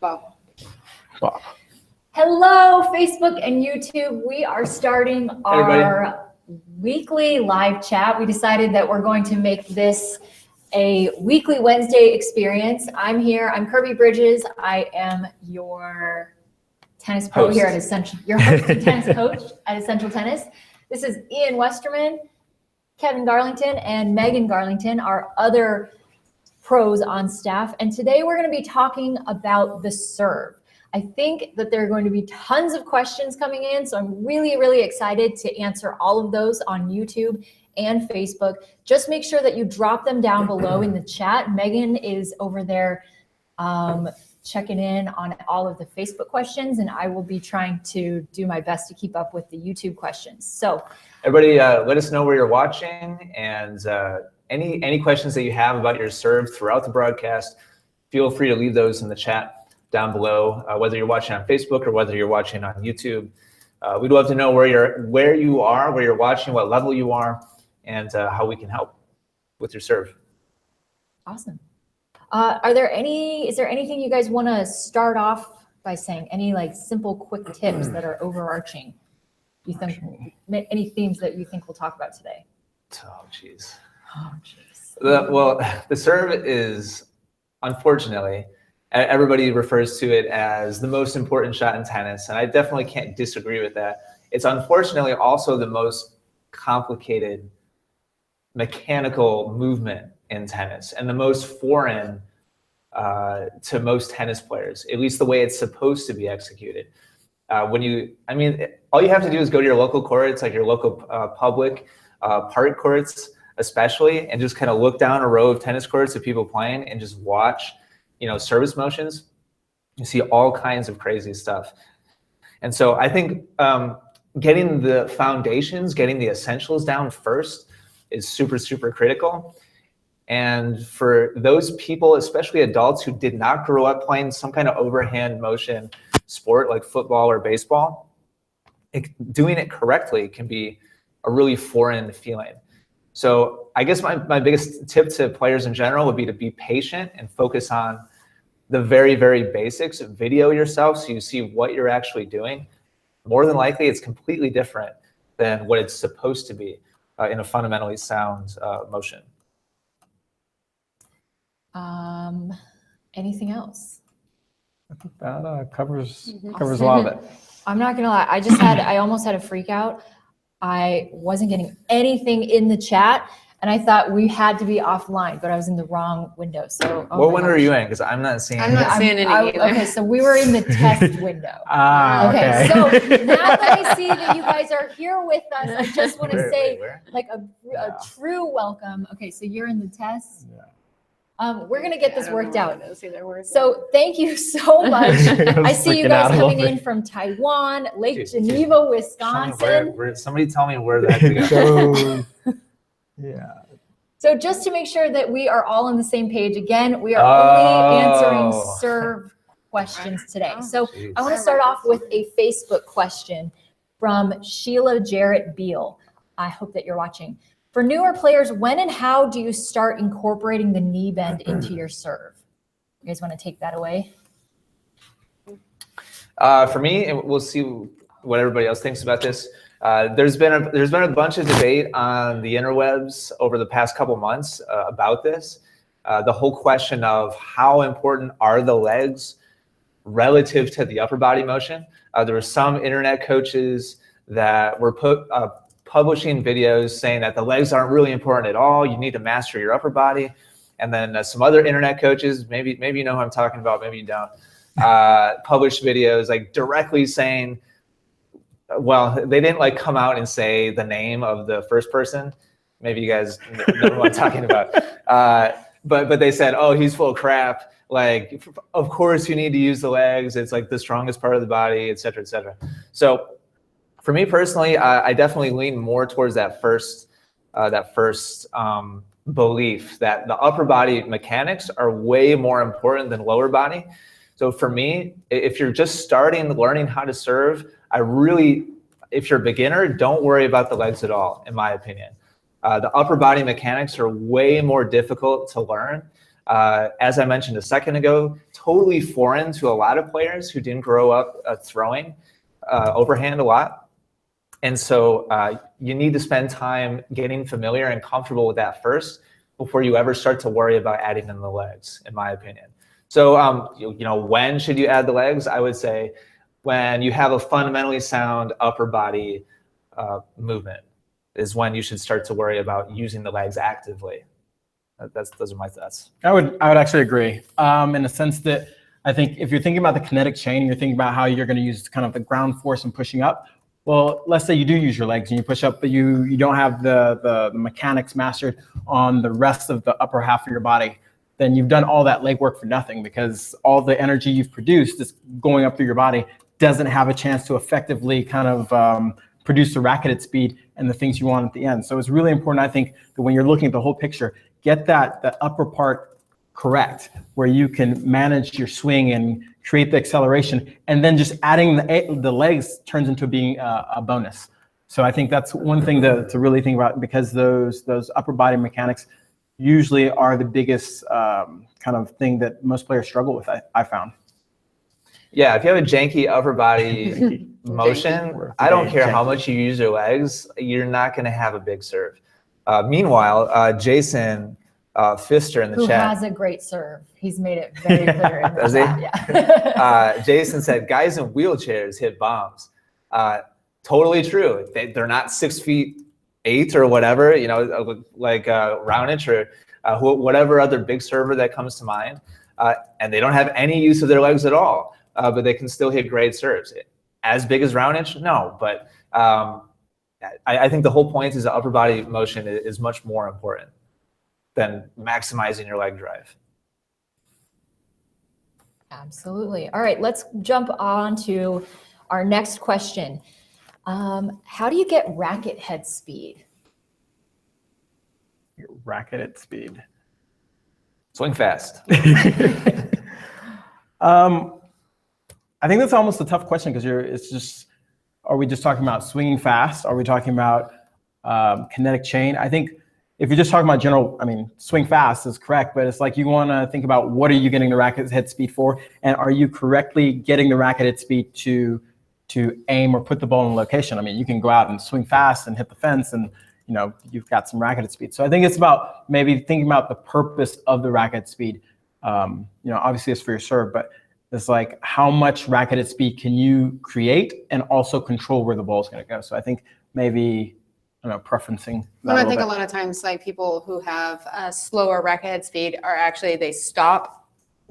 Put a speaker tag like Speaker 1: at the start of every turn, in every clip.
Speaker 1: Wow.
Speaker 2: Wow.
Speaker 3: Hello, Facebook and YouTube. We are starting our weekly live chat. We decided that we're going to make this a weekly Wednesday experience. I'm here. I'm Kirby Bridges. I am your tennis pro here at Essential. Your host and tennis coach at Essential Tennis. This is Ian Westerman, Kevin Garlington, and Megan Garlington, our other pros on staff. And today we're going to be talking about the serve. I think that there are going to be tons of questions coming in, so I'm really, really excited to answer all of those on YouTube and Facebook. Just make sure that you drop them down below in the chat. Megan is over there checking in on all of the Facebook questions, and I will be trying to do my best to keep up with the YouTube questions. So
Speaker 2: everybody, let us know where you're watching, and any questions that you have about your serve throughout the broadcast, feel free to leave those in the chat down below, whether you're watching on Facebook or whether you're watching on YouTube. We'd love to know where you are, where you're watching, what level you are, and how we can help with your serve.
Speaker 3: Awesome. Is there anything you guys want to start off by saying? Any like simple, quick tips that are overarching? You think any themes that you think we'll talk about today?
Speaker 2: Oh, jeez.
Speaker 3: Oh, jeez.
Speaker 2: Well, the serve is, unfortunately, everybody refers to it as the most important shot in tennis, and I definitely can't disagree with that. It's unfortunately also the most complicated mechanical movement in tennis and the most foreign to most tennis players, at least the way it's supposed to be executed. All you have to do is go to your local courts, like your local public park courts especially, and just kind of look down a row of tennis courts of people playing and just watch, service motions. You see all kinds of crazy stuff. And so I think getting the foundations, getting the essentials down first is super, super critical. And for those people, especially adults who did not grow up playing some kind of overhand motion sport like football or baseball, doing it correctly can be a really foreign feeling. So I guess my biggest tip to players in general would be to be patient and focus on the very, very basics. Video yourself so you see what you're actually doing. More than likely, it's completely different than what it's supposed to be in a fundamentally sound motion.
Speaker 3: Anything else?
Speaker 4: I think that covers a lot of it.
Speaker 3: I'm not gonna lie. I almost had a freak out. I wasn't getting anything in the chat, and I thought we had to be offline, but I was in the wrong window. So
Speaker 2: what window are you in? Because I'm not seeing.
Speaker 1: I'm not seeing any either.
Speaker 3: Okay, so we were in the test window.
Speaker 4: Okay.
Speaker 3: So now that I see that you guys are here with us, I just want to say like a true welcome. Okay, so you're in the test.
Speaker 4: Yeah.
Speaker 3: We're going to get this worked out. So thank you so much. I see you guys coming in from Taiwan, Lake Geneva, Wisconsin.
Speaker 2: Somebody tell me where that to go.
Speaker 4: Yeah.
Speaker 3: So just to make sure that we are all on the same page, again, we are only answering serve questions today. So I want to start off with a Facebook question from Sheila Jarrett Beal. I hope that you're watching. For newer players, when and how do you start incorporating the knee bend into your serve? You guys want to take that away?
Speaker 2: For me, and we'll see what everybody else thinks about this. There's been a bunch of debate on the interwebs over the past couple months about this. The whole question of how important are the legs relative to the upper body motion. There were some internet coaches that were publishing videos saying that the legs aren't really important at all. You need to master your upper body. And then some other internet coaches, maybe you know who I'm talking about, maybe you don't, published videos like directly saying, well, they didn't like come out and say the name of the first person. Maybe you guys know who I'm talking about. But they said, oh, he's full of crap. Like, of course you need to use the legs. It's like the strongest part of the body, et cetera, et cetera. So for me personally, I definitely lean more towards that first belief that the upper body mechanics are way more important than lower body. So for me, if you're just starting learning how to serve, if you're a beginner, don't worry about the legs at all, in my opinion. The upper body mechanics are way more difficult to learn. As I mentioned a second ago, totally foreign to a lot of players who didn't grow up throwing overhand a lot. And so you need to spend time getting familiar and comfortable with that first before you ever start to worry about adding in the legs, in my opinion. So, when should you add the legs? I would say when you have a fundamentally sound upper body movement is when you should start to worry about using the legs actively. Those are my thoughts.
Speaker 4: I would actually agree in the sense that I think if you're thinking about the kinetic chain, you're thinking about how you're going to use kind of the ground force and pushing up. Well, let's say you do use your legs and you push up, but you don't have the mechanics mastered on the rest of the upper half of your body. Then you've done all that leg work for nothing, because all the energy you've produced is going up through your body doesn't have a chance to effectively kind of produce the racketed speed and the things you want at the end. So it's really important, I think, that when you're looking at the whole picture, get the upper part correct, where you can manage your swing and create the acceleration, and then just adding the legs turns into being a bonus. So I think that's one thing to really think about, because those upper body mechanics usually are the biggest kind of thing that most players struggle with, I found.
Speaker 2: Yeah, if you have a janky upper body motion, I don't care how much you use your legs, you're not going to have a big serve. Meanwhile, Jason Pfister in the chat.
Speaker 3: Who has a great serve. He's made it very clear in the
Speaker 2: Does
Speaker 3: chat.
Speaker 2: he?
Speaker 3: Yeah.
Speaker 2: Jason said, guys in wheelchairs hit bombs. Totally true. They're not 6'8" or whatever, like Raonic or whatever other big server that comes to mind. And they don't have any use of their legs at all, but they can still hit great serves. As big as Raonic? No, but I think the whole point is the upper body motion is much more important than maximizing your leg drive.
Speaker 3: Absolutely. All right, let's jump on to our next question. How do you get racket head speed?
Speaker 4: Racketed speed.
Speaker 2: Swing fast.
Speaker 4: I think that's almost a tough question, because are we just talking about swinging fast? Are we talking about kinetic chain? I think if you're just talking about general, swing fast is correct, but it's like you want to think about what are you getting the racket head speed for, and are you correctly getting the racket head speed to aim or put the ball in location? You can go out and swing fast and hit the fence, and you've got some racketed speed. So I think it's about maybe thinking about the purpose of the racket speed. Obviously it's for your serve, but it's like how much racketed speed can you create and also control where the ball is going to go. So I think maybe, preferencing that.
Speaker 1: I think a lot of times, like, people who have a slower racket head speed are actually, they stop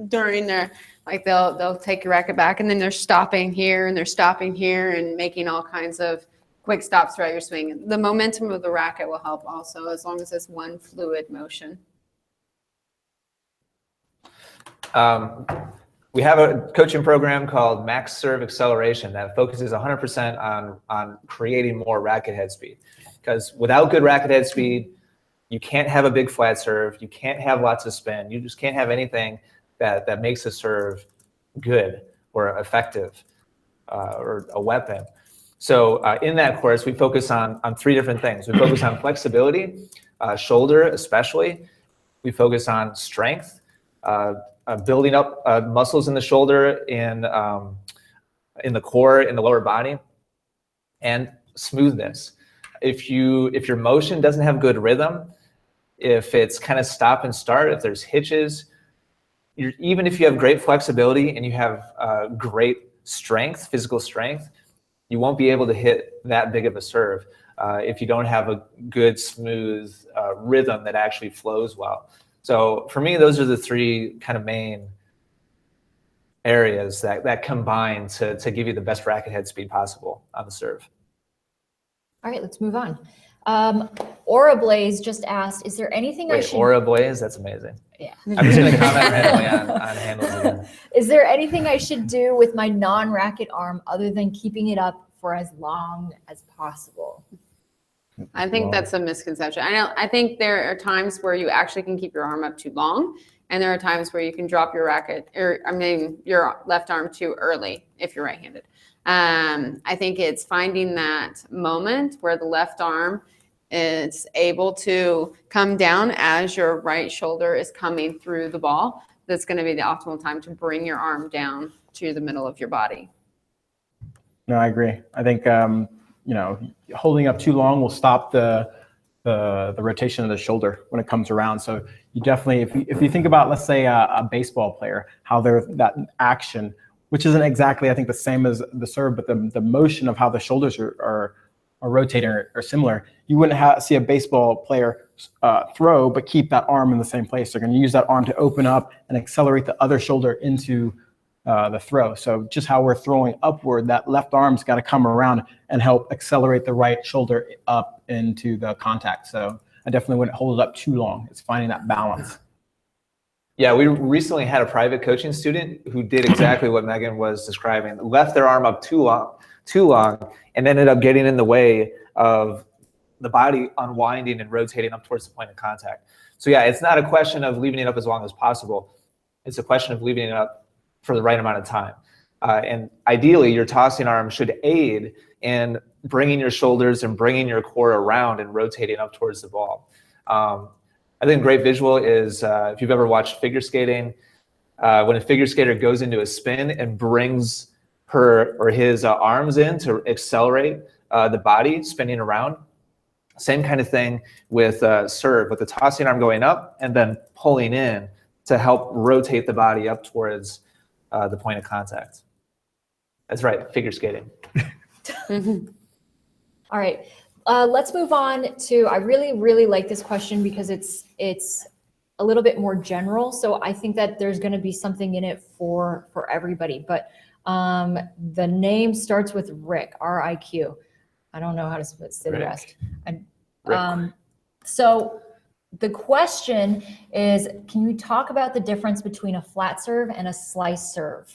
Speaker 1: during their, like, they'll take your racket back and then they're stopping here and they're stopping here and making all kinds of quick stops throughout your swing. The momentum of the racket will help also, as long as it's one fluid motion.
Speaker 2: We have a coaching program called Max Serve Acceleration that focuses 100% on creating more racket head speed. Because without good racket head speed, you can't have a big flat serve, you can't have lots of spin, you just can't have anything that makes a serve good or effective or a weapon. So in that course, we focus on three different things. We focus on flexibility, shoulder especially. We focus on strength, building up muscles in the shoulder, in the core, in the lower body, and smoothness. If your motion doesn't have good rhythm, if it's kind of stop and start, if there's hitches, even if you have great flexibility and you have great strength, physical strength, you won't be able to hit that big of a serve if you don't have a good, smooth rhythm that actually flows well. So for me, those are the three kind of main areas that combine to give you the best racket head speed possible on the serve.
Speaker 3: All right, let's move on. Aura Blaze just asked, is there anything I should...
Speaker 2: Aura Blaze? That's amazing.
Speaker 3: Yeah.
Speaker 2: I'm just going to comment randomly on handles again.
Speaker 3: Is there anything I should do with my non-racket arm other than keeping it up for as long as possible?
Speaker 1: I think that's a misconception. I think there are times where you actually can keep your arm up too long, and there are times where you can drop your racket, your left arm too early if you're right-handed. I think it's finding that moment where the left arm is able to come down as your right shoulder is coming through the ball, that's going to be the optimal time to bring your arm down to the middle of your body.
Speaker 4: No, I agree. I think holding up too long will stop the rotation of the shoulder when it comes around. So you definitely, if you think about, let's say a baseball player, how they're that action, which isn't exactly, I think, the same as the serve, but the motion of how the shoulders are rotating are similar. You wouldn't see a baseball player throw, but keep that arm in the same place. They're going to use that arm to open up and accelerate the other shoulder into the throw. So just how we're throwing upward, that left arm's got to come around and help accelerate the right shoulder up into the contact. So I definitely wouldn't hold it up too long. It's finding that balance.
Speaker 2: Yeah, we recently had a private coaching student who did exactly what Megan was describing. Left their arm up too long, and ended up getting in the way of the body unwinding and rotating up towards the point of contact. So yeah, it's not a question of leaving it up as long as possible. It's a question of leaving it up for the right amount of time. And ideally, your tossing arm should aid in bringing your shoulders and bringing your core around and rotating up towards the ball. I think a great visual is if you've ever watched figure skating, when a figure skater goes into a spin and brings her or his arms in to accelerate the body spinning around. Same kind of thing with serve, with the tossing arm going up and then pulling in to help rotate the body up towards the point of contact. That's right, figure skating.
Speaker 3: All right, let's move on to, I really like this question because it's a little bit more general. So I think that there's going to be something in it for everybody. But the name starts with Rick, R-I-Q. I don't know how to say the rest. So the question is, can you talk about the difference between a flat serve and a slice serve?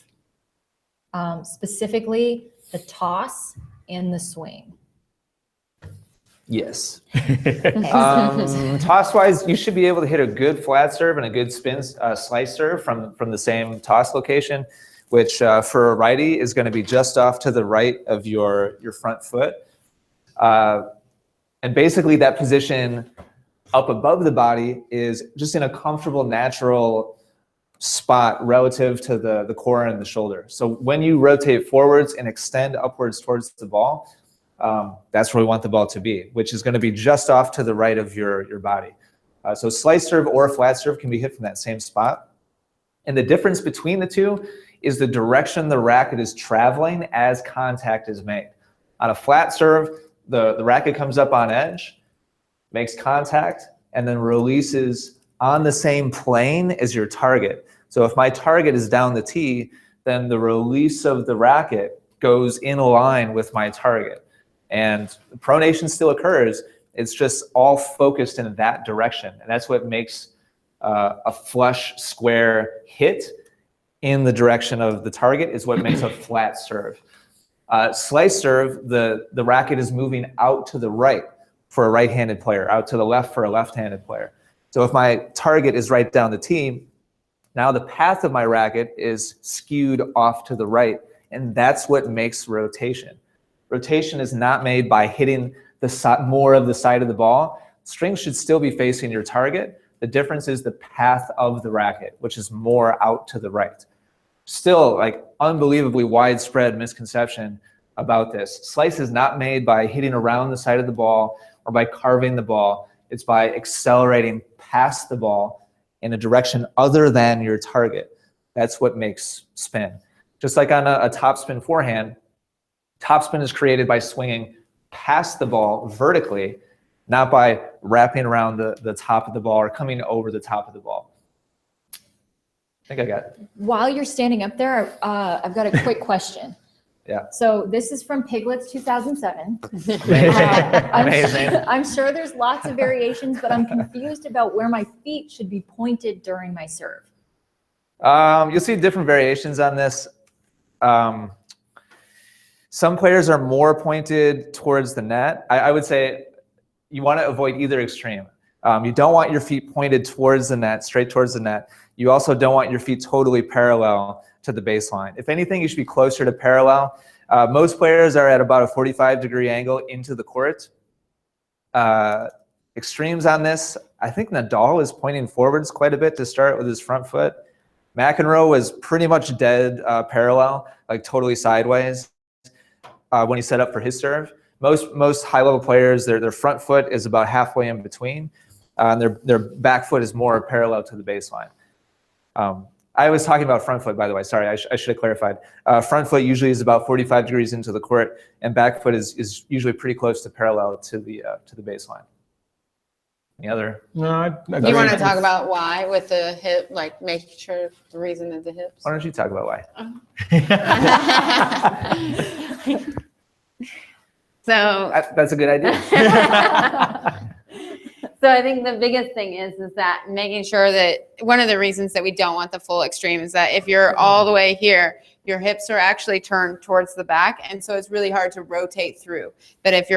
Speaker 3: Specifically, the toss and the swing.
Speaker 2: Yes. Toss-wise, you should be able to hit a good flat serve and a good spin slice serve from the same toss location, which for a righty is going to be just off to the right of your front foot. And basically that position up above the body is just in a comfortable, natural spot relative to the core and the shoulder. So when you rotate forwards and extend upwards towards the ball, that's where we want the ball to be, which is going to be just off to the right of your body. So slice serve or flat serve can be hit from that same spot. And the difference between the two is the direction the racket is traveling as contact is made. On a flat serve, the racket comes up on edge, makes contact, and then releases on the same plane as your target. So if my target is down the tee, then the release of the racket goes in line with my target. And pronation still occurs. It's just all focused in that direction. And that's what makes a flush square hit in the direction of the target is what makes a flat serve. Slice serve, the racket is moving out to the right for a right-handed player, out to the left for a left-handed player. So if my target is right down the tee, now the path of my racket is skewed off to the right, and that's what makes rotation. Rotation is not made by hitting more of the side of the ball. Strings should still be facing your target. The difference is the path of the racket, which is more out to the right. Still, like, unbelievably widespread misconception about this. Slice is not made by hitting around the side of the ball or by carving the ball. It's by accelerating past the ball in a direction other than your target. That's what makes spin. Just like on a topspin forehand, topspin is created by swinging past the ball vertically, not by wrapping around the top of the ball or coming over the top of the ball. I think I got it.
Speaker 3: While you're standing up there, I've got a quick question.
Speaker 2: Yeah.
Speaker 3: So this is from Piglets 2007.
Speaker 2: Amazing.
Speaker 3: I'm sure there's lots of variations, but I'm confused about where my feet should be pointed during my serve.
Speaker 2: You'll see different variations on this. Some players are more pointed towards the net. I would say you want to avoid either extreme. You don't want your feet pointed towards the net, straight towards the net. You also don't want your feet totally parallel to the baseline. If anything, you should be closer to parallel. Most players are at about a 45-degree angle into the court. Extremes on this, I think Nadal is pointing forwards quite a bit to start with his front foot. McEnroe was pretty much dead parallel, like totally sideways when he set up for his serve. Most high-level players, their front foot is about halfway in between, and their back foot is more parallel to the baseline. I was talking about front foot, by the way. Sorry, I should have clarified. Front foot usually is about 45 degrees into the court, and back foot is usually pretty close to parallel to the baseline. Any other?
Speaker 4: No,
Speaker 1: You want to talk about why with the hip, like making sure the reason is the hips?
Speaker 2: Why don't you talk about why?
Speaker 1: So
Speaker 2: That's a good idea.
Speaker 1: So I think the biggest thing is that making sure that one of the reasons that we don't want the full extreme is that if you're all the way here, your hips are actually turned towards the back, and so it's really hard to rotate through. But if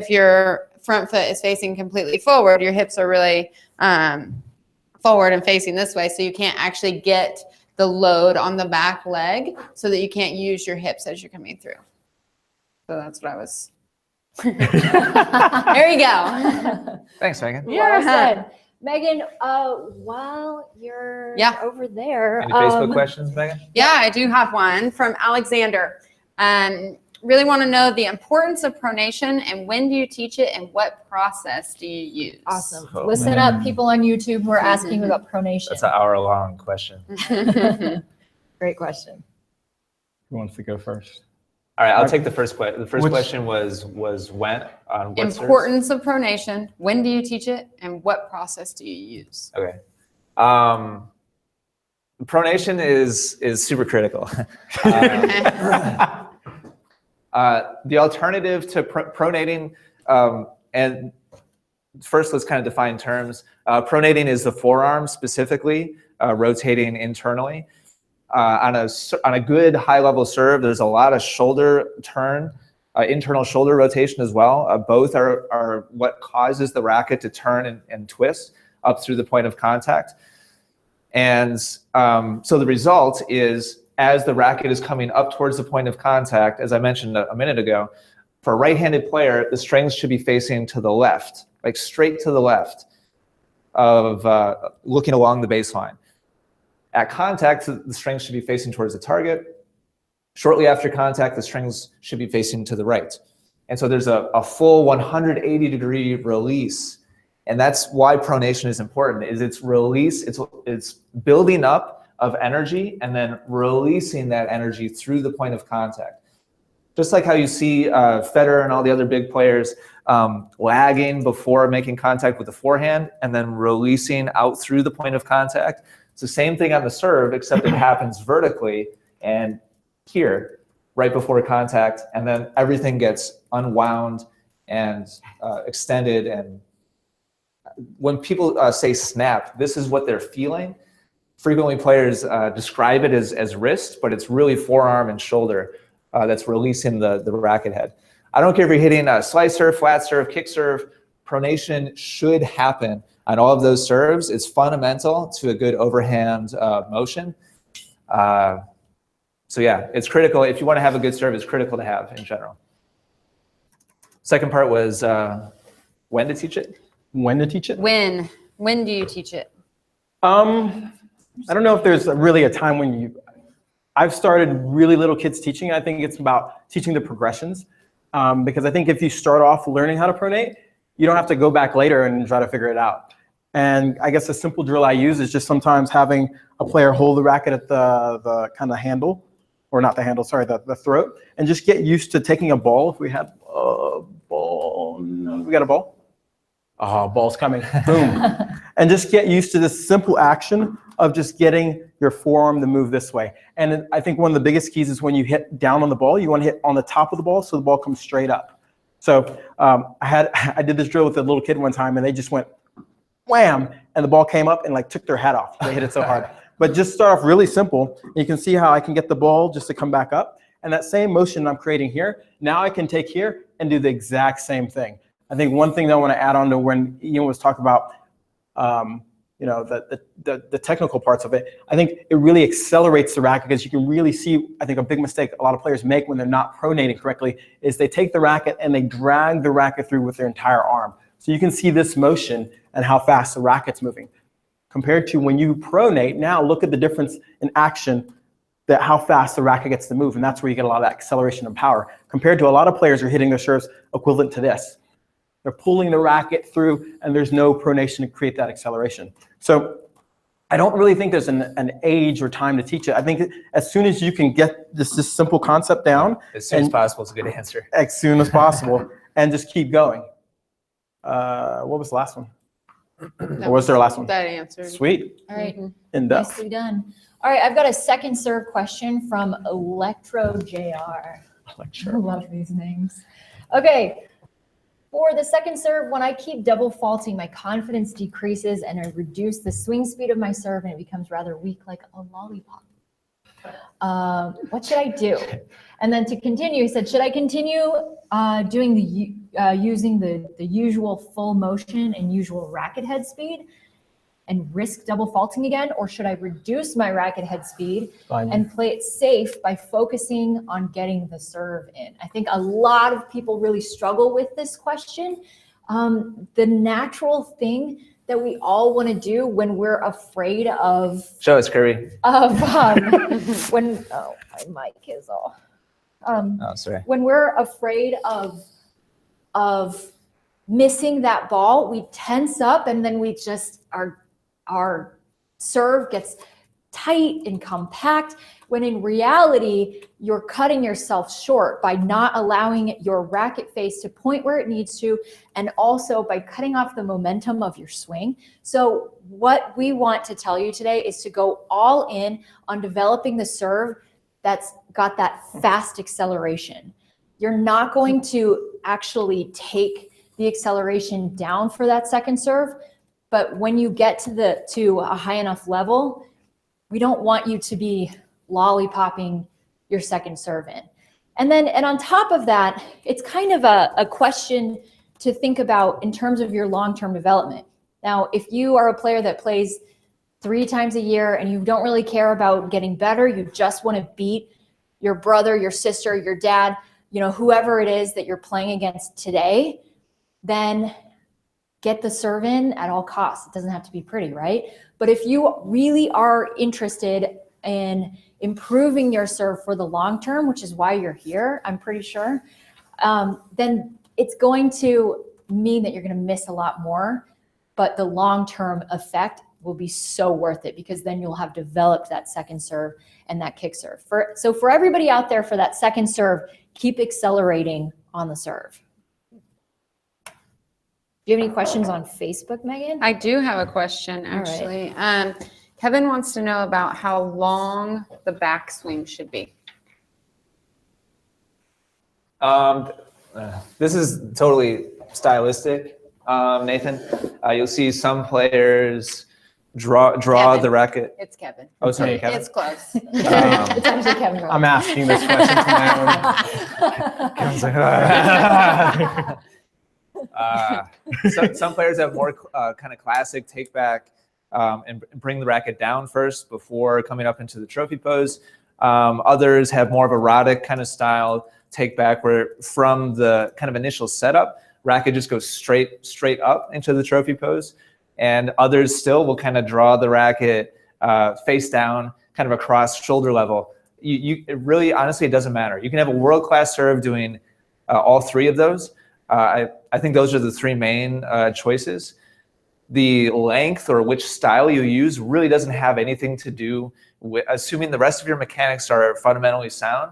Speaker 1: your front foot is facing completely forward, your hips are really forward and facing this way, so you can't actually get the load on the back leg, so that you can't use your hips as you're coming through. So that's what I was. There you go.
Speaker 2: Thanks, Megan.
Speaker 3: Well said. Megan, while you're over there.
Speaker 2: Any Facebook questions, Megan?
Speaker 1: Yeah, I do have one from Alexander. Really want to know the importance of pronation and when do you teach it and what process do you use?
Speaker 3: Awesome.
Speaker 2: Oh,
Speaker 3: Listen up, people on YouTube who are asking about pronation.
Speaker 2: That's an hour-long question.
Speaker 3: Great question.
Speaker 4: Who wants to go first?
Speaker 2: All right, I'll take the first question. The first question was when on what
Speaker 1: Importance of pronation. When do you teach it, and what process do you use?
Speaker 2: Okay. Pronation is super critical. The alternative to pronating, and first let's kind of define terms. Pronating is the forearm specifically, rotating internally. On a good high-level serve, there's a lot of shoulder turn, internal shoulder rotation as well. Both are what causes the racket to turn and twist up through the point of contact. And so the result is, as the racket is coming up towards the point of contact, as I mentioned a minute ago, for a right-handed player, the strings should be facing to the left, like straight to the left of looking along the baseline. At contact, the strings should be facing towards the target. Shortly after contact, the strings should be facing to the right. And so there's a full 180-degree release. And that's why pronation is important, is it's release, it's building up of energy and then releasing that energy through the point of contact. Just like how you see Federer and all the other big players lagging before making contact with the forehand and then releasing out through the point of contact. It's the same thing on the serve, except it happens vertically and here, right before contact, and then everything gets unwound and extended. And when people say snap, this is what they're feeling. Frequently players describe it as wrist, but it's really forearm and shoulder that's releasing the racket head. I don't care if you're hitting a slice serve, flat serve, kick serve, pronation should happen on all of those serves. It's fundamental to a good overhand motion. So yeah, it's critical. If you want to have a good serve, it's critical to have in general. Second part was when to teach it?
Speaker 4: When to teach it?
Speaker 1: When do you teach it?
Speaker 4: I don't know if there's really a time when you, I've started really little kids teaching. I think it's about teaching the progressions. Because I think if you start off learning how to pronate, you don't have to go back later and try to figure it out. And I guess a simple drill I use is just sometimes having a player hold the racket at the kind of handle, or not the handle, sorry, the throat, and just get used to taking a ball. If we had a ball, we got a ball? Oh, ball's coming, boom. And just get used to this simple action of just getting your forearm to move this way. And I think one of the biggest keys is when you hit down on the ball, you want to hit on the top of the ball so the ball comes straight up. So I did this drill with a little kid one time and they just went wham, and the ball came up and like took their hat off. They hit it so hard. But just start off really simple. You can see how I can get the ball just to come back up. And that same motion I'm creating here, now I can take here and do the exact same thing. I think one thing that I want to add on to when Ian was talking about you know, the technical parts of it, I think it really accelerates the racket because you can really see, I think a big mistake a lot of players make when they're not pronating correctly is they take the racket and they drag the racket through with their entire arm. So you can see this motion and how fast the racket's moving. Compared to when you pronate, now look at the difference in action, that how fast the racket gets to move, and that's where you get a lot of that acceleration and power. Compared to a lot of players who are hitting their serves equivalent to this. They're pulling the racket through, and there's no pronation to create that acceleration. So I don't really think there's an age or time to teach it. I think as soon as you can get this simple concept down.
Speaker 2: As soon as possible is a good answer.
Speaker 4: As soon as possible, and just keep going. What was the last one? Or was there a last one?
Speaker 1: That answered.
Speaker 4: Sweet.
Speaker 3: All right.
Speaker 4: In depth.
Speaker 3: Nicely done. All right, I've got a second serve question from Electro JR. I love these names. Okay. For the second serve, when I keep double faulting, my confidence decreases and I reduce the swing speed of my serve and it becomes rather weak like a lollipop. What should I do? And then to continue, he said, should I continue doing using the usual full motion and usual racket head speed and risk double faulting again? Or should I reduce my racket head speed and play it safe by focusing on getting the serve in? I think a lot of people really struggle with this question. The natural thing that we all want to do when we're afraid of—
Speaker 2: Show us, Kirby.
Speaker 3: When, oh, my mic is off.
Speaker 2: Oh, sorry.
Speaker 3: When we're afraid of missing that ball, we tense up and then we just, our serve gets tight and compact, when in reality, you're cutting yourself short by not allowing your racket face to point where it needs to, and also by cutting off the momentum of your swing. So what we want to tell you today is to go all in on developing the serve that's got that fast acceleration. You're not going to actually take the acceleration down for that second serve, but when you get to a high enough level, we don't want you to be lollipopping your second serve in. And on top of that, it's kind of a question to think about in terms of your long-term development. Now, if you are a player that plays 3 times a year and you don't really care about getting better, you just want to beat your brother, your sister, your dad, whoever it is that you're playing against today, then get the serve in at all costs. It doesn't have to be pretty, right? But if you really are interested in improving your serve for the long term, which is why you're here, I'm pretty sure, then it's going to mean that you're going to miss a lot more, but the long-term effect will be so worth it because then you'll have developed that second serve and that kick serve. So for everybody out there, for that second serve, keep accelerating on the serve. Do you have any questions on Facebook, Megan?
Speaker 1: I do have a question, actually. Kevin wants to know about how long the backswing should be.
Speaker 2: This is totally stylistic, Nathan. You'll see some players draw the racket.
Speaker 1: It's Kevin.
Speaker 2: Oh, sorry, Kevin.
Speaker 1: It's close.
Speaker 3: It's actually Kevin.
Speaker 4: I'm asking this question for my own.
Speaker 2: Kevin's like, some players have more kind of classic take back and bring the racket down first before coming up into the trophy pose. Others have more of a Racket kind of style take back where from the kind of initial setup, racket just goes straight up into the trophy pose. And others still will kind of draw the racket face down, kind of across shoulder level. It really, honestly, it doesn't matter. You can have a world-class serve doing all 3 of those. I think those are the 3 main choices. The length or which style you use really doesn't have anything to do with, assuming the rest of your mechanics are fundamentally sound,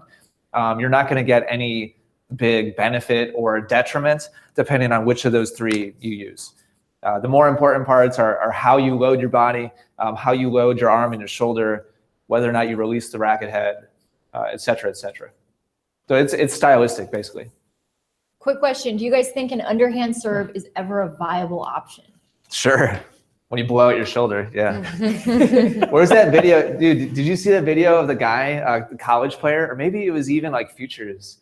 Speaker 2: you're not going to get any big benefit or detriment depending on which of those 3 you use. The more important parts are how you load your body, how you load your arm and your shoulder, whether or not you release the racket head, et cetera, et cetera. So it's stylistic, basically.
Speaker 3: Quick question. Do you guys think an underhand serve is ever a viable option?
Speaker 2: Sure. When you blow out your shoulder, yeah. Where's that video? Dude, did you see that video of the guy, the college player, or maybe it was even like Futures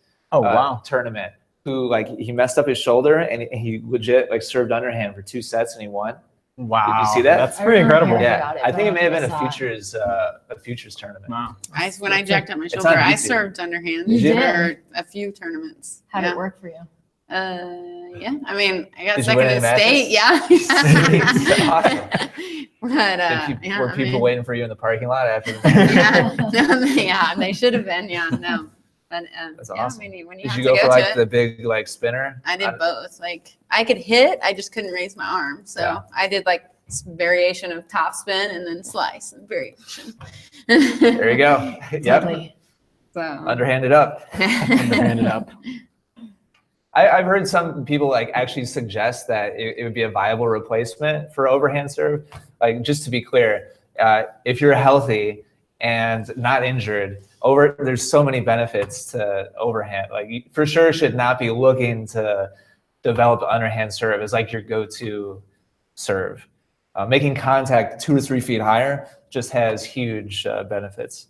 Speaker 2: tournament, who he messed up his shoulder and he legit served underhand for 2 sets and he won?
Speaker 4: Wow.
Speaker 2: Did you see that?
Speaker 4: That's pretty incredible.
Speaker 2: Yeah, I think it may have been a Futures tournament.
Speaker 4: Wow.
Speaker 1: When I jacked up my shoulder, I served underhand
Speaker 3: You did?
Speaker 1: for a few tournaments.
Speaker 3: How'd it work for you?
Speaker 1: Yeah, I mean, I got
Speaker 2: Did you
Speaker 1: second
Speaker 2: win
Speaker 1: in
Speaker 2: any
Speaker 1: state.
Speaker 2: matches?
Speaker 1: Yeah.
Speaker 2: Awesome.
Speaker 1: But yeah,
Speaker 2: Were
Speaker 1: I
Speaker 2: people
Speaker 1: mean,
Speaker 2: waiting for you in the parking lot after the
Speaker 1: yeah, they should have been. Yeah, no. But
Speaker 2: That's
Speaker 1: yeah,
Speaker 2: awesome.
Speaker 1: when you
Speaker 2: Did
Speaker 1: have
Speaker 2: you
Speaker 1: to
Speaker 2: go for like
Speaker 1: to
Speaker 2: the
Speaker 1: it,
Speaker 2: big like spinner?
Speaker 1: I did both. Like I could hit, I just couldn't raise my arm. So
Speaker 2: Yeah.
Speaker 1: I did like variation of top spin and then slice and variation.
Speaker 2: There you go. Yep.
Speaker 3: Totally.
Speaker 1: So
Speaker 2: Underhanded up.
Speaker 4: Underhanded up.
Speaker 2: I've heard some people like actually suggest that it would be a viable replacement for overhand serve. Like just to be clear, if you're healthy and not injured, there's so many benefits to overhand. Like you for sure should not be looking to develop underhand serve as like your go-to serve. Making contact 2 to 3 feet higher just has huge benefits.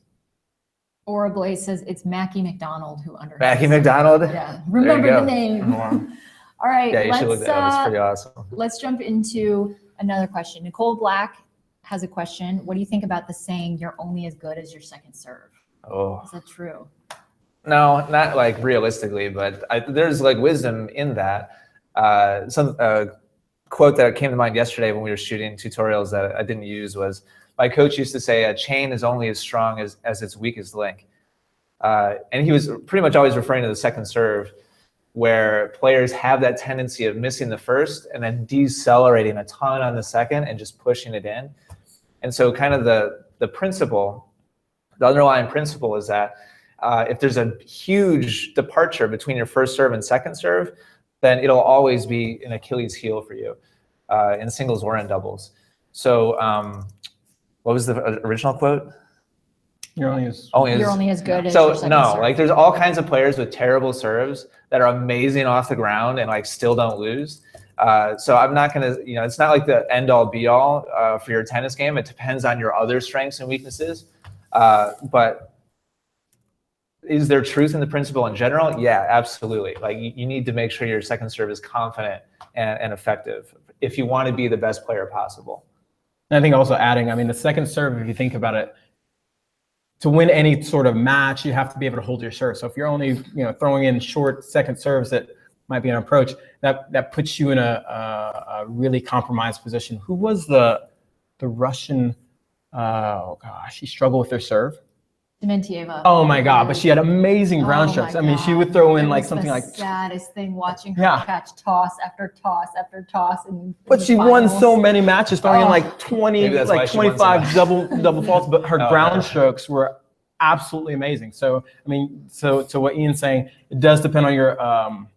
Speaker 3: Aura Blaze says it's Mackie McDonald who underhands.
Speaker 2: Mackie McDonald?
Speaker 3: Yeah, remember the
Speaker 2: go.
Speaker 3: name.
Speaker 4: Wow.
Speaker 3: All right,
Speaker 2: Yeah, you should look that up. It's pretty awesome.
Speaker 3: let's jump into another question. Nicole Black has a question. What do you think about the saying, you're only as good as your second serve?
Speaker 2: Oh.
Speaker 3: Is that true?
Speaker 2: No, not like realistically, but there's like wisdom in that. Some quote that came to mind yesterday when we were shooting tutorials that I didn't use was, my coach used to say, a chain is only as strong as its weakest link. And he was pretty much always referring to the second serve, where players have that tendency of missing the first and then decelerating a ton on the second and just pushing it in. And so kind of the principle, the underlying principle is that if there's a huge departure between your first serve and second serve, then it'll always be an Achilles heel for you in singles or in doubles. So what was the original quote?
Speaker 4: You're only as
Speaker 3: You're only as good as your
Speaker 2: So
Speaker 3: second
Speaker 2: no,
Speaker 3: serve.
Speaker 2: like there's all kinds of players with terrible serves that are amazing off the ground and like still don't lose. So I'm not gonna, it's not like the end all be all for your tennis game. It depends on your other strengths and weaknesses. But is there truth in the principle in general? Yeah, absolutely. Like you need to make sure your second serve is confident and effective if you want to be the best player possible.
Speaker 4: And I think also adding, I mean, the second serve, if you think about it, to win any sort of match, you have to be able to hold your serve. So if you're only, throwing in short second serves that might be an approach, that puts you in a really compromised position. Who was the Russian? Oh gosh, she struggled with her serve.
Speaker 3: Dementieva.
Speaker 4: Oh my God, but she had amazing ground
Speaker 3: Oh
Speaker 4: strokes.
Speaker 3: my
Speaker 4: I mean, she
Speaker 3: God.
Speaker 4: would throw in
Speaker 3: It
Speaker 4: like
Speaker 3: was
Speaker 4: something
Speaker 3: the
Speaker 4: like
Speaker 3: saddest thing watching her
Speaker 4: Yeah.
Speaker 3: catch toss after toss after toss.
Speaker 4: But she won so many matches, throwing in like 20,
Speaker 2: Maybe that's why
Speaker 4: like
Speaker 2: she won so
Speaker 4: 25
Speaker 2: much.
Speaker 4: double faults. But her
Speaker 2: Oh,
Speaker 4: ground
Speaker 2: no.
Speaker 4: strokes were absolutely amazing. So I mean, so what Ian's saying, it does depend on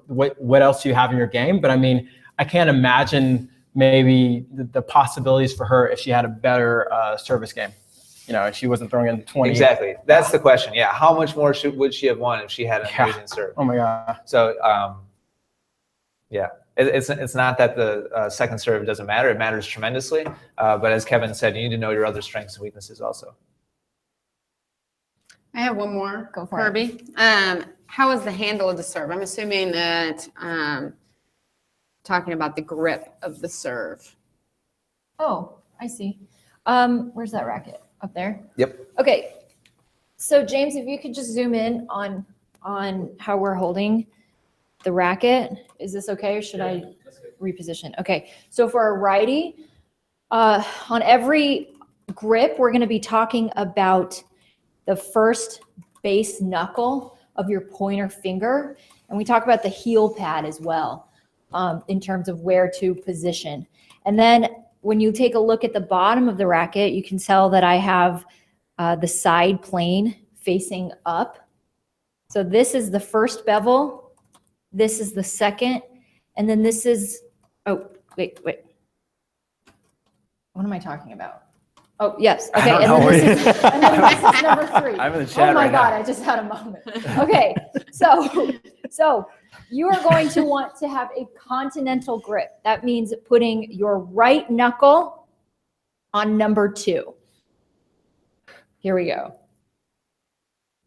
Speaker 4: what else you have in your game. But I mean, I can't imagine maybe the possibilities for her if she had a better service game. If she wasn't throwing in 20.
Speaker 2: Exactly. That's the question. Yeah. How much more would she have won if she had an
Speaker 4: Yeah.
Speaker 2: amazing serve?
Speaker 4: Oh my God.
Speaker 2: So, yeah, it's not that the second serve doesn't matter. It matters tremendously. But as Kevin said, you need to know your other strengths and weaknesses also.
Speaker 1: I have one more.
Speaker 3: Go for
Speaker 1: Kirby. How is the handle of the serve? I'm assuming that talking about the grip of the serve.
Speaker 3: Oh, I see. Where's that racket? Up there?
Speaker 2: Yep.
Speaker 3: Okay. So James, if you could just zoom in on how we're holding the racket. Is this okay, or should I reposition? Okay. So for a righty, on every grip, we're going to be talking about the first base knuckle of your pointer finger. And we talk about the heel pad as well, in terms of where to position. And then when you take a look at the bottom of the racket, you can tell that I have the side plane facing up. So this is the first bevel. This is the second. And then this is, oh, wait. What am I talking about? Oh, yes. Okay.
Speaker 4: I don't
Speaker 3: And
Speaker 4: know
Speaker 3: then
Speaker 4: where
Speaker 3: this is number 3.
Speaker 2: I'm in the chat
Speaker 3: Oh my
Speaker 2: right
Speaker 3: God,
Speaker 2: now.
Speaker 3: I just had a moment. Okay, so you are going to want to have a continental grip. That means putting your right knuckle on number 2. Here we go.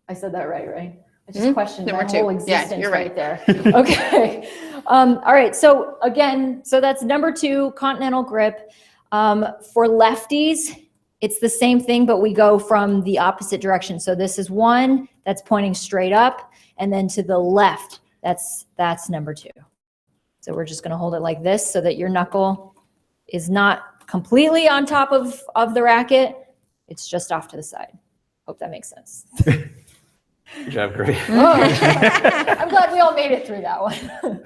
Speaker 3: I said that right? I just questioned
Speaker 1: Number
Speaker 3: my
Speaker 1: 2.
Speaker 3: whole
Speaker 1: Yeah,
Speaker 3: existence
Speaker 1: you're right.
Speaker 3: there. Okay. All right. So again, that's number 2, continental grip. For lefties, it's the same thing, but we go from the opposite direction. So this is one that's pointing straight up, and then to the left, That's number 2. So we're just gonna hold it like this so that your knuckle is not completely on top of the racket. It's just off to the side. Hope that makes sense.
Speaker 2: Good job, Gray.
Speaker 3: I'm glad we all made it through that one.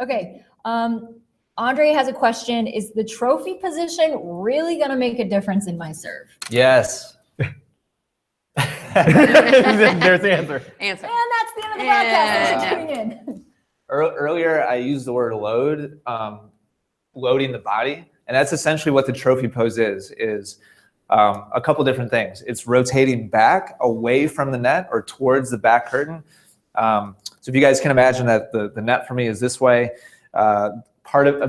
Speaker 3: Okay. Andre has a question. Is the trophy position really going to make a difference in my serve?
Speaker 2: Yes.
Speaker 4: There's the answer.
Speaker 3: And that's the end of the podcast. Thanks for tuning in.
Speaker 2: Earlier, I used the word load, loading the body. And that's essentially what the trophy pose is a couple different things. It's rotating back away from the net or towards the back curtain. So if you guys can imagine that the net for me is this way, a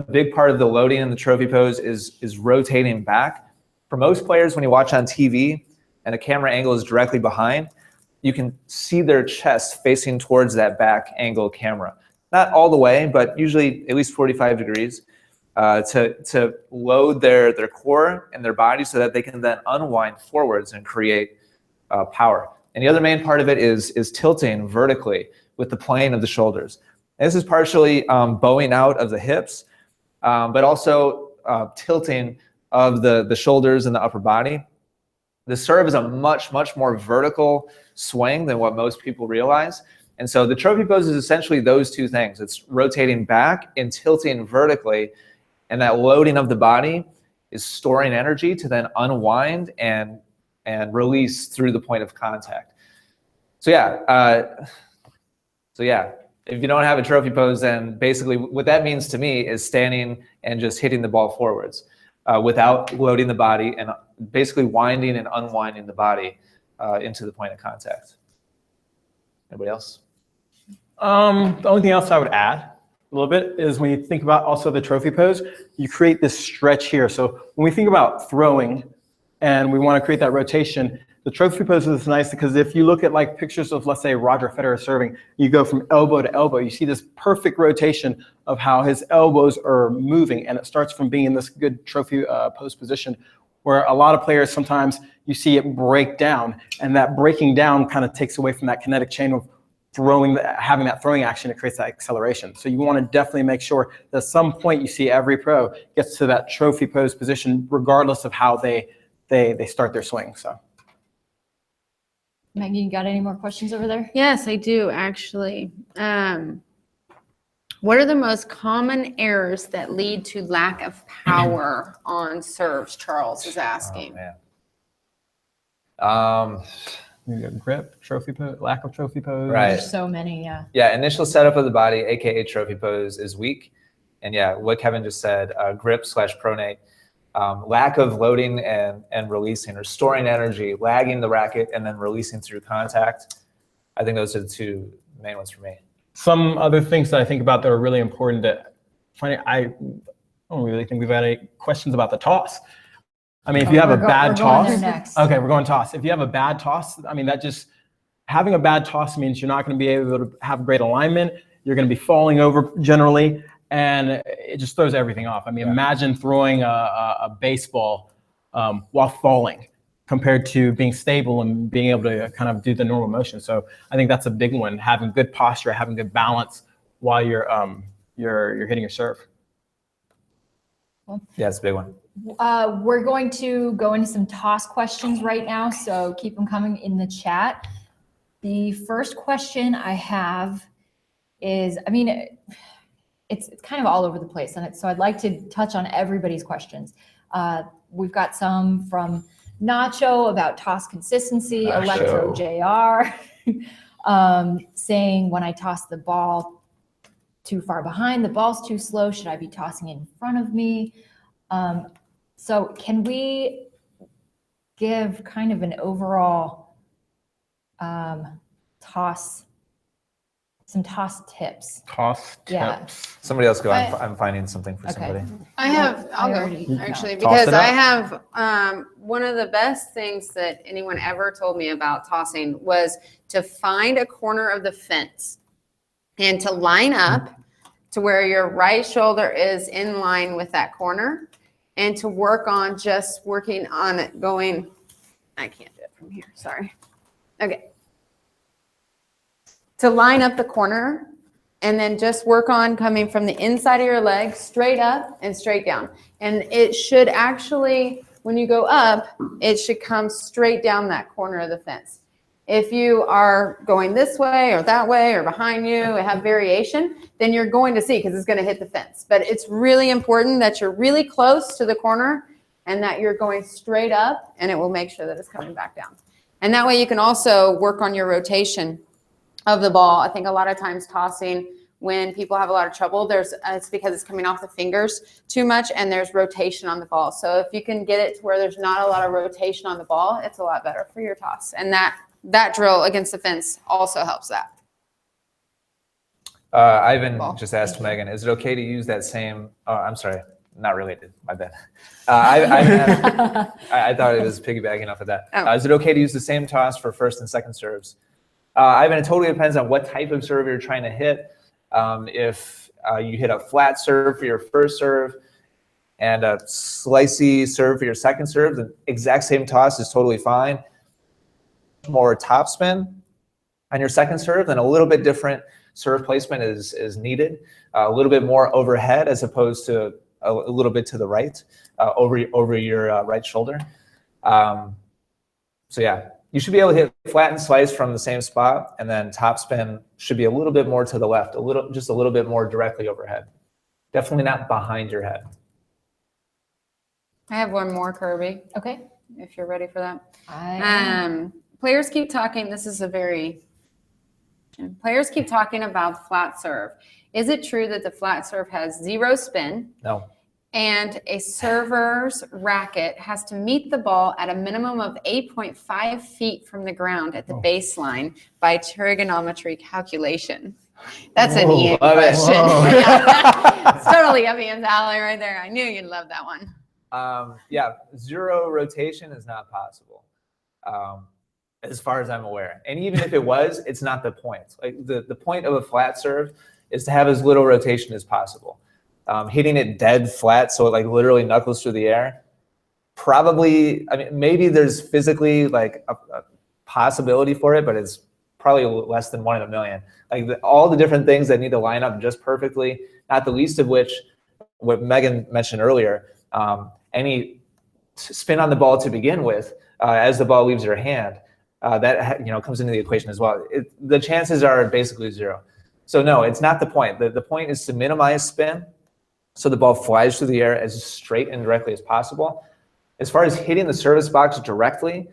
Speaker 2: big part of the loading in the trophy pose is rotating back. For most players, when you watch on TV and the camera angle is directly behind, you can see their chest facing towards that back angle camera. Not all the way, but usually at least 45 degrees to load their core and their body so that they can then unwind forwards and create power. And the other main part of it is tilting vertically with the plane of the shoulders. And this is partially bowing out of the hips, but also tilting of the shoulders and the upper body. The serve is a much more vertical swing than what most people realize. And so the trophy pose is essentially those two things. It's rotating back and tilting vertically, and that loading of the body is storing energy to then unwind and release through the point of contact. So yeah, if you don't have a trophy pose, then basically what that means to me is standing and just hitting the ball forwards without loading the body and basically winding and unwinding the body into the point of contact. Anybody else?
Speaker 4: The only thing else I would add a little bit is when you think about also the trophy pose, you create this stretch here. So when we think about throwing and we want to create that rotation, the trophy pose is nice because if you look at like pictures of, let's say, Roger Federer serving, you go from elbow to elbow, you see this perfect rotation of how his elbows are moving, and it starts from being in this good trophy pose position where a lot of players, sometimes you see it break down, and that breaking down kind of takes away from that kinetic chain of having that throwing action. It creates that acceleration. So you want to definitely make sure that at some point you see every pro gets to that trophy pose position regardless of how they start their swing. So
Speaker 3: Maggie, you got any more questions over there?
Speaker 1: Yes, I do actually. What are the most common errors that lead to lack of power on serves? Charles is asking.
Speaker 2: Oh, man.
Speaker 4: Grip, trophy pose, lack of trophy pose.
Speaker 2: Right.
Speaker 3: There's so many, yeah.
Speaker 2: Yeah, initial setup of the body, aka trophy pose, is weak. And yeah, what Kevin just said, grip/pronate, lack of loading and releasing or storing energy, lagging the racket and then releasing through contact. I think those are the two main ones for me.
Speaker 4: Some other things that I think about that are really important that I don't really think we've had any questions about the toss. I mean, if you have a bad toss, okay, we're going toss. If you have a bad toss, I mean, that just, having a bad toss means you're not going to be able to have great alignment. You're going to be falling over generally, and it just throws everything off. I mean, imagine throwing a baseball while falling compared to being stable and being able to kind of do the normal motion. So I think that's a big one, having good posture, having good balance while you're hitting your serve.
Speaker 2: Yeah, it's a big one.
Speaker 3: We're going to go into some toss questions right now, so keep them coming in the chat. The first question I have is, I mean, it's kind of all over the place, and so I'd like to touch on everybody's questions. We've got some from Nacho about toss consistency, Electro JR, saying when I toss the ball too far behind, the ball's too slow, should I be tossing it in front of me? So can we give kind of an overall some toss tips?
Speaker 4: Toss tips.
Speaker 3: Yeah.
Speaker 2: Somebody else go. I'm finding something for somebody.
Speaker 1: I'll go actually, because I have one of the best things that anyone ever told me about tossing was to find a corner of the fence and to line up to where your right shoulder is in line with that corner, and to work on just working on it going, I can't do it from here, sorry. Okay. to line up the corner and then just work on coming from the inside of your leg straight up and straight down. And it should actually, when you go up, it should come straight down that corner of the fence. If you are going this way or that way or behind you and have variation, then you're going to see because it's going to hit the fence. But it's really important that you're really close to the corner and that you're going straight up, and it will make sure that it's coming back down. And that way you can also work on your rotation of the ball. I think a lot of times tossing, when people have a lot of trouble, it's because it's coming off the fingers too much and there's rotation on the ball. So if you can get it to where there's not a lot of rotation on the ball, it's a lot better for your toss. And that drill against the fence also helps that.
Speaker 2: Ivan just asked Megan, is it okay to use that same, I'm sorry, not related, my bad. I thought it was piggybacking off of that.
Speaker 1: Oh.
Speaker 2: Is it okay to use the same toss for first and second serves? Ivan, it totally depends on what type of serve you're trying to hit. If you hit a flat serve for your first serve and a slicey serve for your second serve, the exact same toss is totally fine. More topspin on your second serve, then a little bit different serve placement is needed. A little bit more overhead as opposed to a little bit to the right, over your right shoulder. So yeah, you should be able to hit flat and slice from the same spot, and then topspin should be a little bit more to the left, just a little bit more directly overhead. Definitely not behind your head.
Speaker 1: I have one more, Kirby,
Speaker 3: Okay.
Speaker 1: if you're ready for that. Players keep talking. This is players keep talking about flat serve. Is it true that the flat serve has 0 spin?
Speaker 2: No.
Speaker 1: And a server's racket has to meet the ball at a minimum of 8.5 feet from the ground at the baseline by trigonometry calculation. That's an Ian question. It's totally up Ian's alley right there. I knew you'd love that one.
Speaker 2: Yeah, 0 rotation is not possible, as far as I'm aware. And even if it was, it's not the point. Like the point of a flat serve is to have as little rotation as possible. Hitting it dead flat, so it like literally knuckles through the air, probably, I mean, maybe there's physically like a possibility for it, but it's probably less than 1 in a million. Like all the different things that need to line up just perfectly, not the least of which, what Megan mentioned earlier, any spin on the ball to begin with, as the ball leaves your hand, that comes into the equation as well. The chances are basically 0. So no, it's not the point. The point is to minimize spin so the ball flies through the air as straight and directly as possible. As far as hitting the service box directly,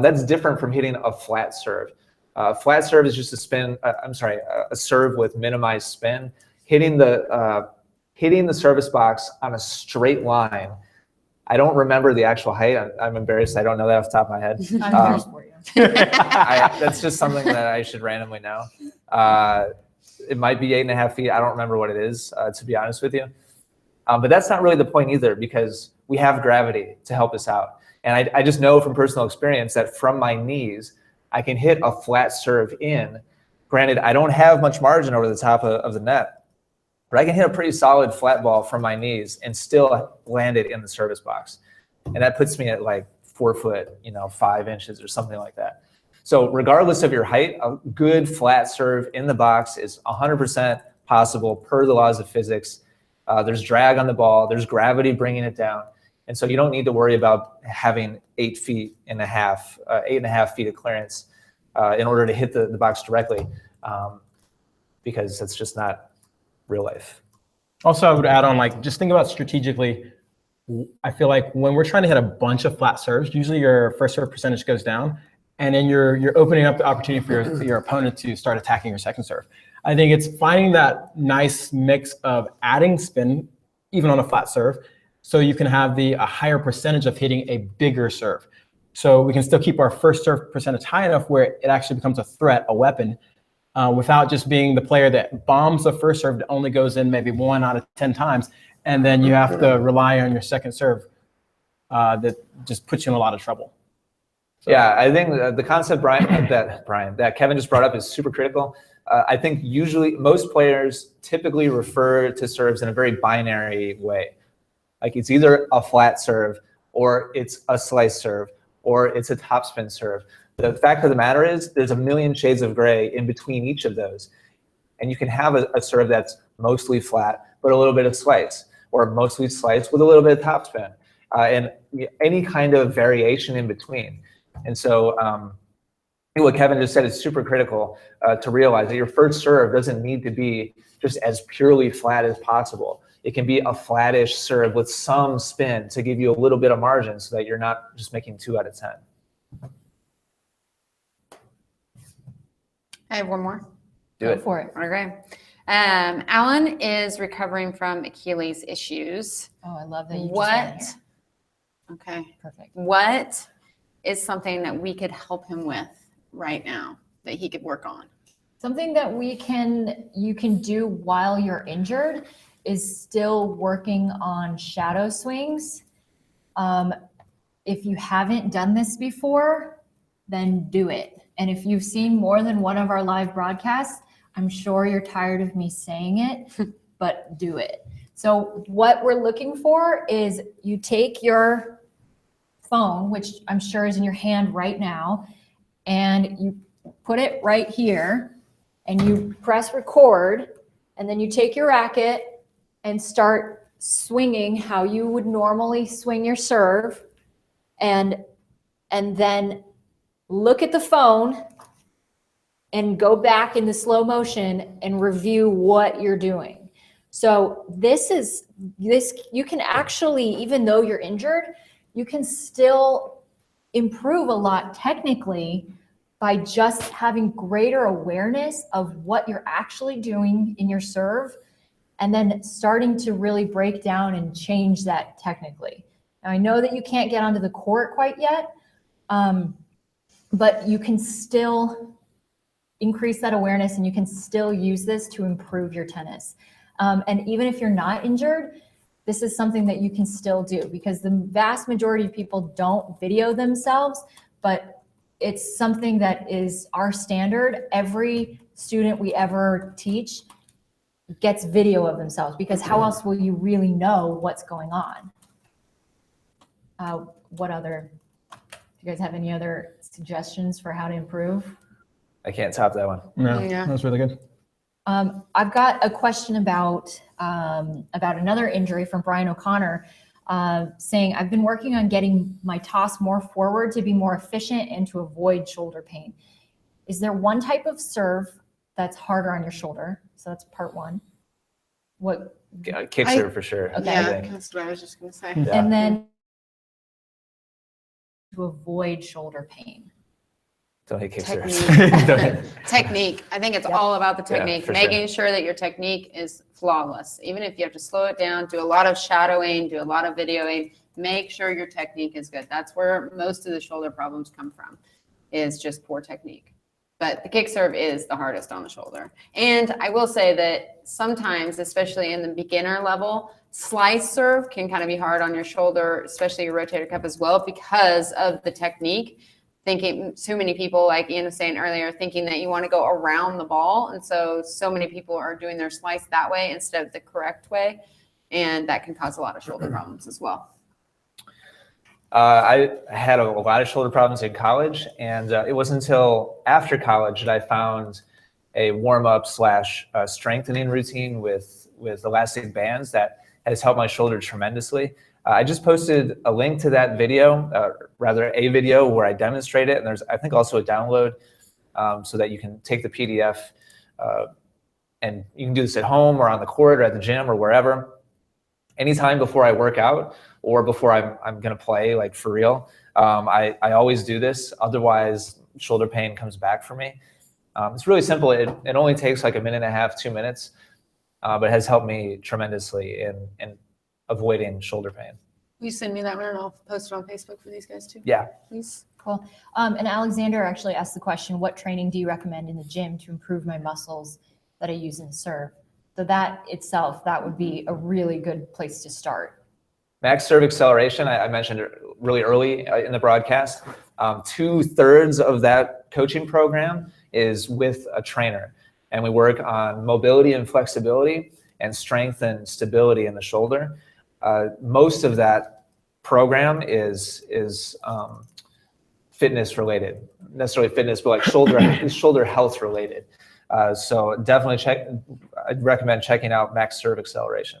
Speaker 2: that's different from hitting a flat serve. Flat serve is just a serve with minimized spin. Hitting the service box on a straight line. I don't remember the actual height. I'm embarrassed. I don't know that off the top of my head.
Speaker 3: I'm embarrassed for you.
Speaker 2: That's just something that I should randomly know. It might be 8.5 feet. I don't remember what it is, to be honest with you. But that's not really the point either, because we have gravity to help us out. And I just know from personal experience that from my knees, I can hit a flat serve in. Granted, I don't have much margin over the top of the net, but I can hit a pretty solid flat ball from my knees and still land it in the service box. And that puts me at like 4 foot, 5 inches or something like that. So regardless of your height, a good flat serve in the box is 100% possible per the laws of physics. There's drag on the ball, there's gravity bringing it down. And so you don't need to worry about having 8.5 feet of clearance in order to hit the box directly, because that's just not real life.
Speaker 4: Also, I would add on, just think about strategically. I feel like when we're trying to hit a bunch of flat serves, usually your first serve percentage goes down, and then you're opening up the opportunity for your opponent to start attacking your second serve. I think it's finding that nice mix of adding spin, even on a flat serve, so you can have a higher percentage of hitting a bigger serve. So we can still keep our first serve percentage high enough where it actually becomes a threat, a weapon, without just being the player that bombs the first serve that only goes in maybe 1 out of 10 times, and then you have to rely on your second serve that just puts you in a lot of trouble. So.
Speaker 2: Yeah, I think the concept that Kevin just brought up is super critical. I think usually most players typically refer to serves in a very binary way. Like it's either a flat serve or it's a slice serve or it's a topspin serve. The fact of the matter is there's a million shades of gray in between each of those. And you can have a serve that's mostly flat, but a little bit of slice, or mostly slice with a little bit of topspin, and any kind of variation in between. And so what Kevin just said is super critical to realize that your first serve doesn't need to be just as purely flat as possible. It can be a flattish serve with some spin to give you a little bit of margin so that you're not just making 2 out of 10.
Speaker 1: I have one more.
Speaker 3: Go for it.
Speaker 1: Okay. Alan is recovering from Achilles issues.
Speaker 3: Oh, I love that you
Speaker 1: What?
Speaker 3: just
Speaker 1: Okay.
Speaker 3: Perfect.
Speaker 1: What is something that we could help him with right now that he could work on?
Speaker 3: Something that you can do while you're injured is still working on shadow swings. If you haven't done this before, then do it. And if you've seen more than one of our live broadcasts, I'm sure you're tired of me saying it, but do it. So what we're looking for is you take your phone, which I'm sure is in your hand right now, and you put it right here and you press record, and then you take your racket and start swinging how you would normally swing your serve, and then look at the phone and go back in the slow motion and review what you're doing. So this you can actually, even though you're injured, you can still improve a lot technically by just having greater awareness of what you're actually doing in your serve, and then starting to really break down and change that technically. Now, I know that you can't get onto the court quite yet, but you can still increase that awareness, and you can still use this to improve your tennis. And even if you're not injured, this is something that you can still do, because the vast majority of people don't video themselves, but it's something that is our standard. Every student we ever teach gets video of themselves, because how else will you really know what's going on? Do you guys have any other suggestions for how to improve?
Speaker 2: I can't top that one.
Speaker 4: No,
Speaker 1: Yeah.
Speaker 4: that was really good.
Speaker 3: I've got a question about another injury from Brian O'Connor, saying, I've been working on getting my toss more forward to be more efficient and to avoid shoulder pain. Is there one type of serve that's harder on your shoulder? So that's part one. What?
Speaker 2: Kick serve for sure.
Speaker 3: Okay.
Speaker 2: I
Speaker 1: Yeah,
Speaker 2: think.
Speaker 1: that's what I was just going to say.
Speaker 2: Yeah.
Speaker 3: And then to avoid shoulder pain.
Speaker 2: Don't hit kick serves.
Speaker 1: Technique.
Speaker 2: Don't hit-
Speaker 1: Technique. I think it's
Speaker 3: Yep.
Speaker 1: all about the
Speaker 2: Yeah,
Speaker 1: technique,
Speaker 2: for
Speaker 1: making sure that your technique is flawless. Even if you have to slow it down, do a lot of shadowing, do a lot of videoing, make sure your technique is good. That's where most of the shoulder problems come from, is just poor technique. But the kick serve is the hardest on the shoulder. And I will say that sometimes, especially in the beginner level, slice serve can kind of be hard on your shoulder, especially your rotator cuff as well, because of the technique. Thinking too many people, like Ian was saying earlier, thinking that you want to go around the ball. And so many people are doing their slice that way instead of the correct way. And that can cause a lot of shoulder problems as well.
Speaker 2: I had a lot of shoulder problems in college, and it wasn't until after college that I found a warm-up / strengthening routine with elastic bands that has helped my shoulder tremendously. I just posted a link to that video, a video where I demonstrate it, and there's, I think, also a download so that you can take the PDF, and you can do this at home or on the court or at the gym or wherever. Anytime before I work out or before I'm going to play, like for real, I always do this. Otherwise, shoulder pain comes back for me. It's really simple. It only takes like a minute and a half, 2 minutes, but has helped me tremendously in avoiding shoulder pain.
Speaker 1: Will you send me that one and I'll post it on Facebook for these guys too?
Speaker 2: Yeah.
Speaker 1: Please.
Speaker 3: Cool. And Alexander actually asked the question, what training do you recommend in the gym to improve my muscles that I use in serve? So that itself, that would be a really good place to start.
Speaker 2: Max serve acceleration, I mentioned it really early in the broadcast. 2/3 of that coaching program is with a trainer. And we work on mobility and flexibility and strength and stability in the shoulder. Most of that program is fitness related, necessarily fitness, but like shoulder health related. So definitely I'd recommend checking out max serve acceleration.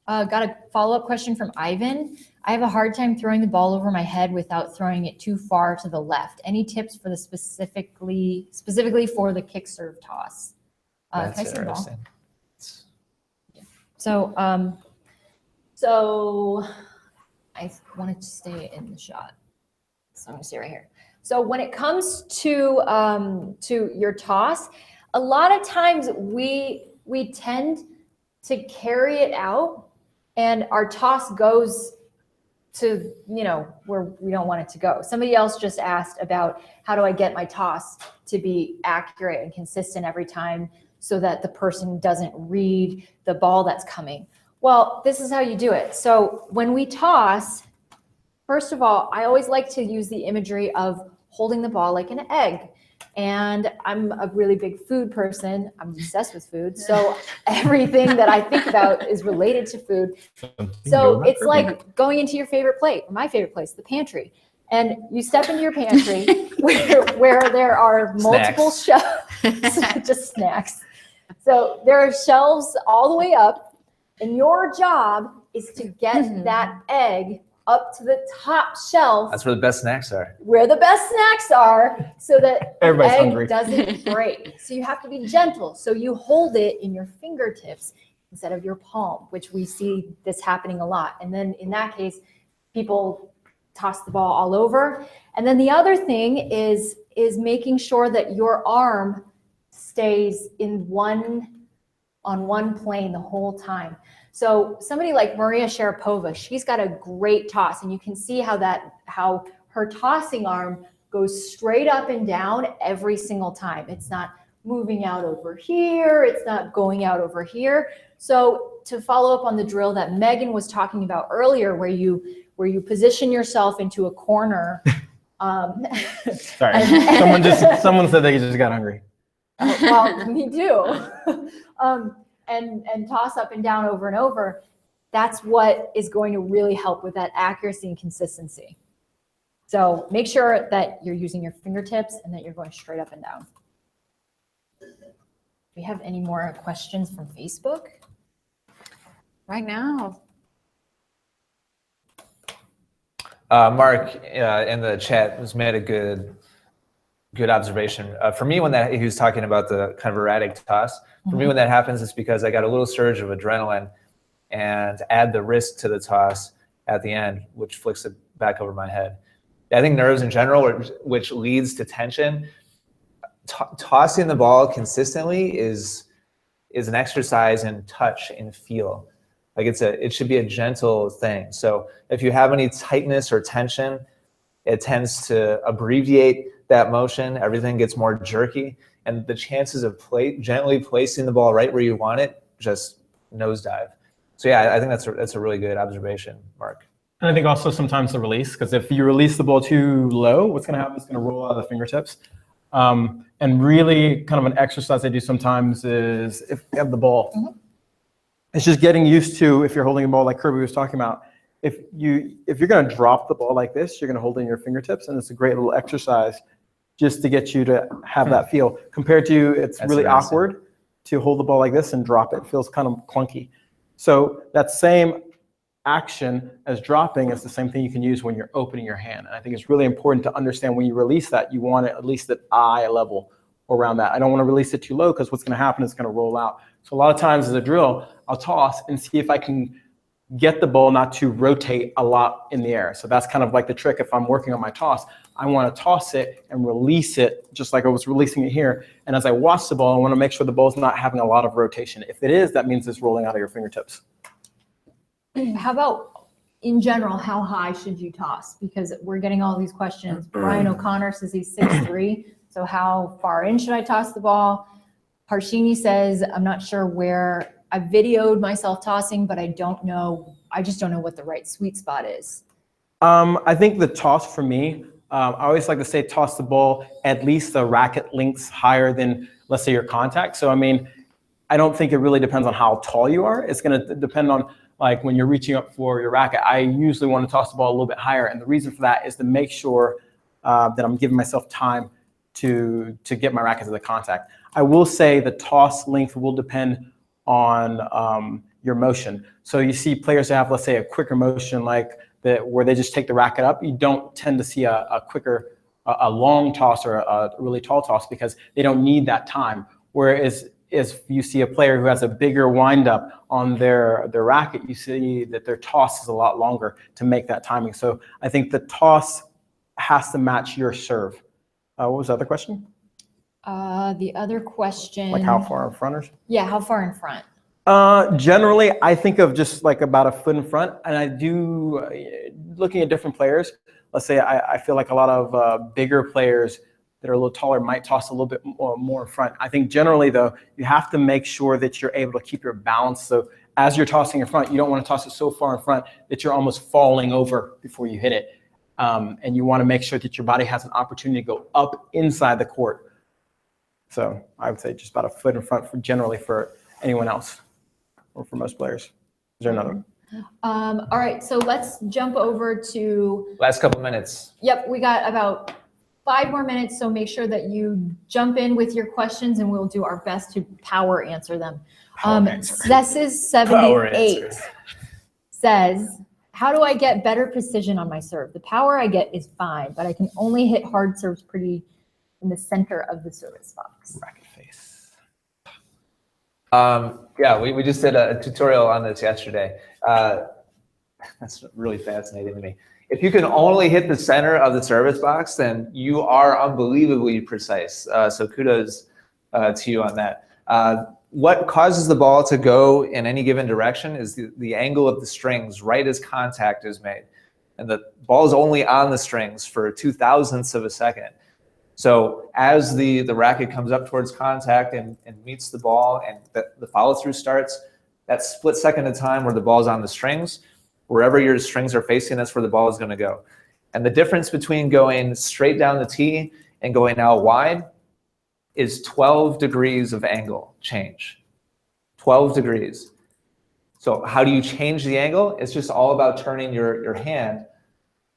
Speaker 3: Got a follow-up question from Ivan. I have a hard time throwing the ball over my head without throwing it too far to the left. Any tips for the specifically for the kick serve toss?
Speaker 2: That's
Speaker 3: can I see the ball?
Speaker 2: interesting.
Speaker 3: So I wanted to stay in the shot. So I'm gonna stay right here. So when it comes to your toss, a lot of times we tend to carry it out, and our toss goes to, you know, where we don't want it to go. Somebody else just asked about how do I get my toss to be accurate and consistent every time so that the person doesn't read the ball that's coming. Well, this is how you do it. So when we toss, first of all, I always like to use the imagery of holding the ball like an egg. And I'm a really big food person. I'm obsessed with food. So everything that I think about is related to food. So it's like going into your favorite plate, or my favorite place, the pantry. And you step into your pantry where there are multiple shelves, just snacks. So there are shelves all the way up, and your job is to get that egg up to the top shelf.
Speaker 2: That's where the best snacks are.
Speaker 3: Where the best snacks are, so that
Speaker 4: Everybody's
Speaker 3: the egg
Speaker 4: hungry.
Speaker 3: doesn't break. So you have to be gentle. So you hold it in your fingertips instead of your palm, which we see this happening a lot. And then in that case, people toss the ball all over. And then the other thing is making sure that your arm stays on one plane the whole time. So somebody like Maria Sharapova, she's got a great toss, and you can see how her tossing arm goes straight up and down every single time. It's not moving out over here. It's not going out over here. So to follow up on the drill that Megan was talking about earlier, where you position yourself into a corner.
Speaker 4: Sorry, someone said they just got hungry.
Speaker 3: Well, me too. And toss up and down over and over. That's what is going to really help with that accuracy and consistency. So make sure that you're using your fingertips and that you're going straight up and down. Do we have any more questions from Facebook?
Speaker 1: Right now.
Speaker 2: Mark in the chat has made a good observation. For me, when he was talking about the kind of erratic toss, for me, when that happens, it's because I got a little surge of adrenaline and add the risk to the toss at the end, which flicks it back over my head. I think nerves in general, which leads to tension. Tossing the ball consistently is an exercise in touch and feel. Like it should be a gentle thing. So if you have any tightness or tension, it tends to abbreviate that motion. Everything gets more jerky, and the chances of gently placing the ball right where you want it just nosedive. So yeah, I think that's a really good observation, Mark.
Speaker 4: And I think also sometimes the release, because if you release the ball too low, what's going to happen is it's going to roll out of the fingertips. And really kind of an exercise I do sometimes is if you have the ball, it's just getting used to, if you're holding a ball like Kirby was talking about, if you're going to drop the ball like this, you're going to hold it in your fingertips, and it's a great little exercise just to get you to have that feel. Compared to, it's really awkward to hold the ball like this and drop it. It feels kind of clunky. So that same action as dropping is the same thing you can use when you're opening your hand. And I think it's really important to understand when you release that, you want it at least at eye level around that. I don't want to release it too low, because what's going to happen is it's going to roll out. So a lot of times as a drill, I'll toss and see if I can get the ball not to rotate a lot in the air. So that's kind of like the trick. If I'm working on my toss, I want to toss it and release it just like I was releasing it here. And as I watch the ball, I want to make sure the ball's not having a lot of rotation. If it is, that means it's rolling out of your fingertips.
Speaker 3: How about in general, how high should you toss? Because we're getting all these questions. Brian O'Connor says he's 6'3". So how far in should I toss the ball? Harshini says, I'm not sure where. I videoed myself tossing, but I just don't know what the right sweet spot is.
Speaker 4: I think the toss for me, I always like to say toss the ball at least the racket lengths higher than, let's say, your contact. So, I mean, I don't think it really depends on how tall you are. It's going to depend on, like, when you're reaching up for your racket. I usually want to toss the ball a little bit higher. And the reason for that is to make sure that I'm giving myself time to get my racket to the contact. I will say the toss length will depend on your motion. So you see players that have, let's say, a quicker motion like that, where they just take the racket up. You don't tend to see a quicker, a long toss or a really tall toss because they don't need that time. Whereas if you see a player who has a bigger windup on their racket, you see that their toss is a lot longer to make that timing. So I think the toss has to match your serve. What was the other question?
Speaker 3: The other question.
Speaker 4: Like how far in front or?
Speaker 3: Yeah, how far in front?
Speaker 4: Generally, I think of just like about a foot in front, and I do, looking at different players, let's say I feel like a lot of bigger players that are a little taller might toss a little bit more in front. I think generally, though, you have to make sure that you're able to keep your balance. So as you're tossing in front, you don't want to toss it so far in front that you're almost falling over before you hit it. And you want to make sure that your body has an opportunity to go up inside the court. So I would say just about a foot in front generally for anyone else or for most players. Is there another one?
Speaker 3: All right, so let's jump over to.
Speaker 2: Last couple minutes.
Speaker 3: Yep, we got about 5 more minutes, so make sure that you jump in with your questions and we'll do our best to power answer them. Cesses78 says, how do I get better precision on my serve? The power I get is fine, but I can only hit hard serves pretty in the center of the service box.
Speaker 4: Racket face.
Speaker 2: Yeah, we just did a tutorial on this yesterday. That's really fascinating to me. If you can only hit the center of the service box, then you are unbelievably precise. So kudos to you on that. What causes the ball to go in any given direction is the angle of the strings right as contact is made. And the ball is only on the strings for 0.02 of a second. So as the racket comes up towards contact and meets the ball and the follow through starts, that split second of time where the ball is on the strings, wherever your strings are facing, that's where the ball is going to go. And the difference between going straight down the tee and going out wide is 12 degrees of angle change. 12 degrees. So how do you change the angle? It's just all about turning your hand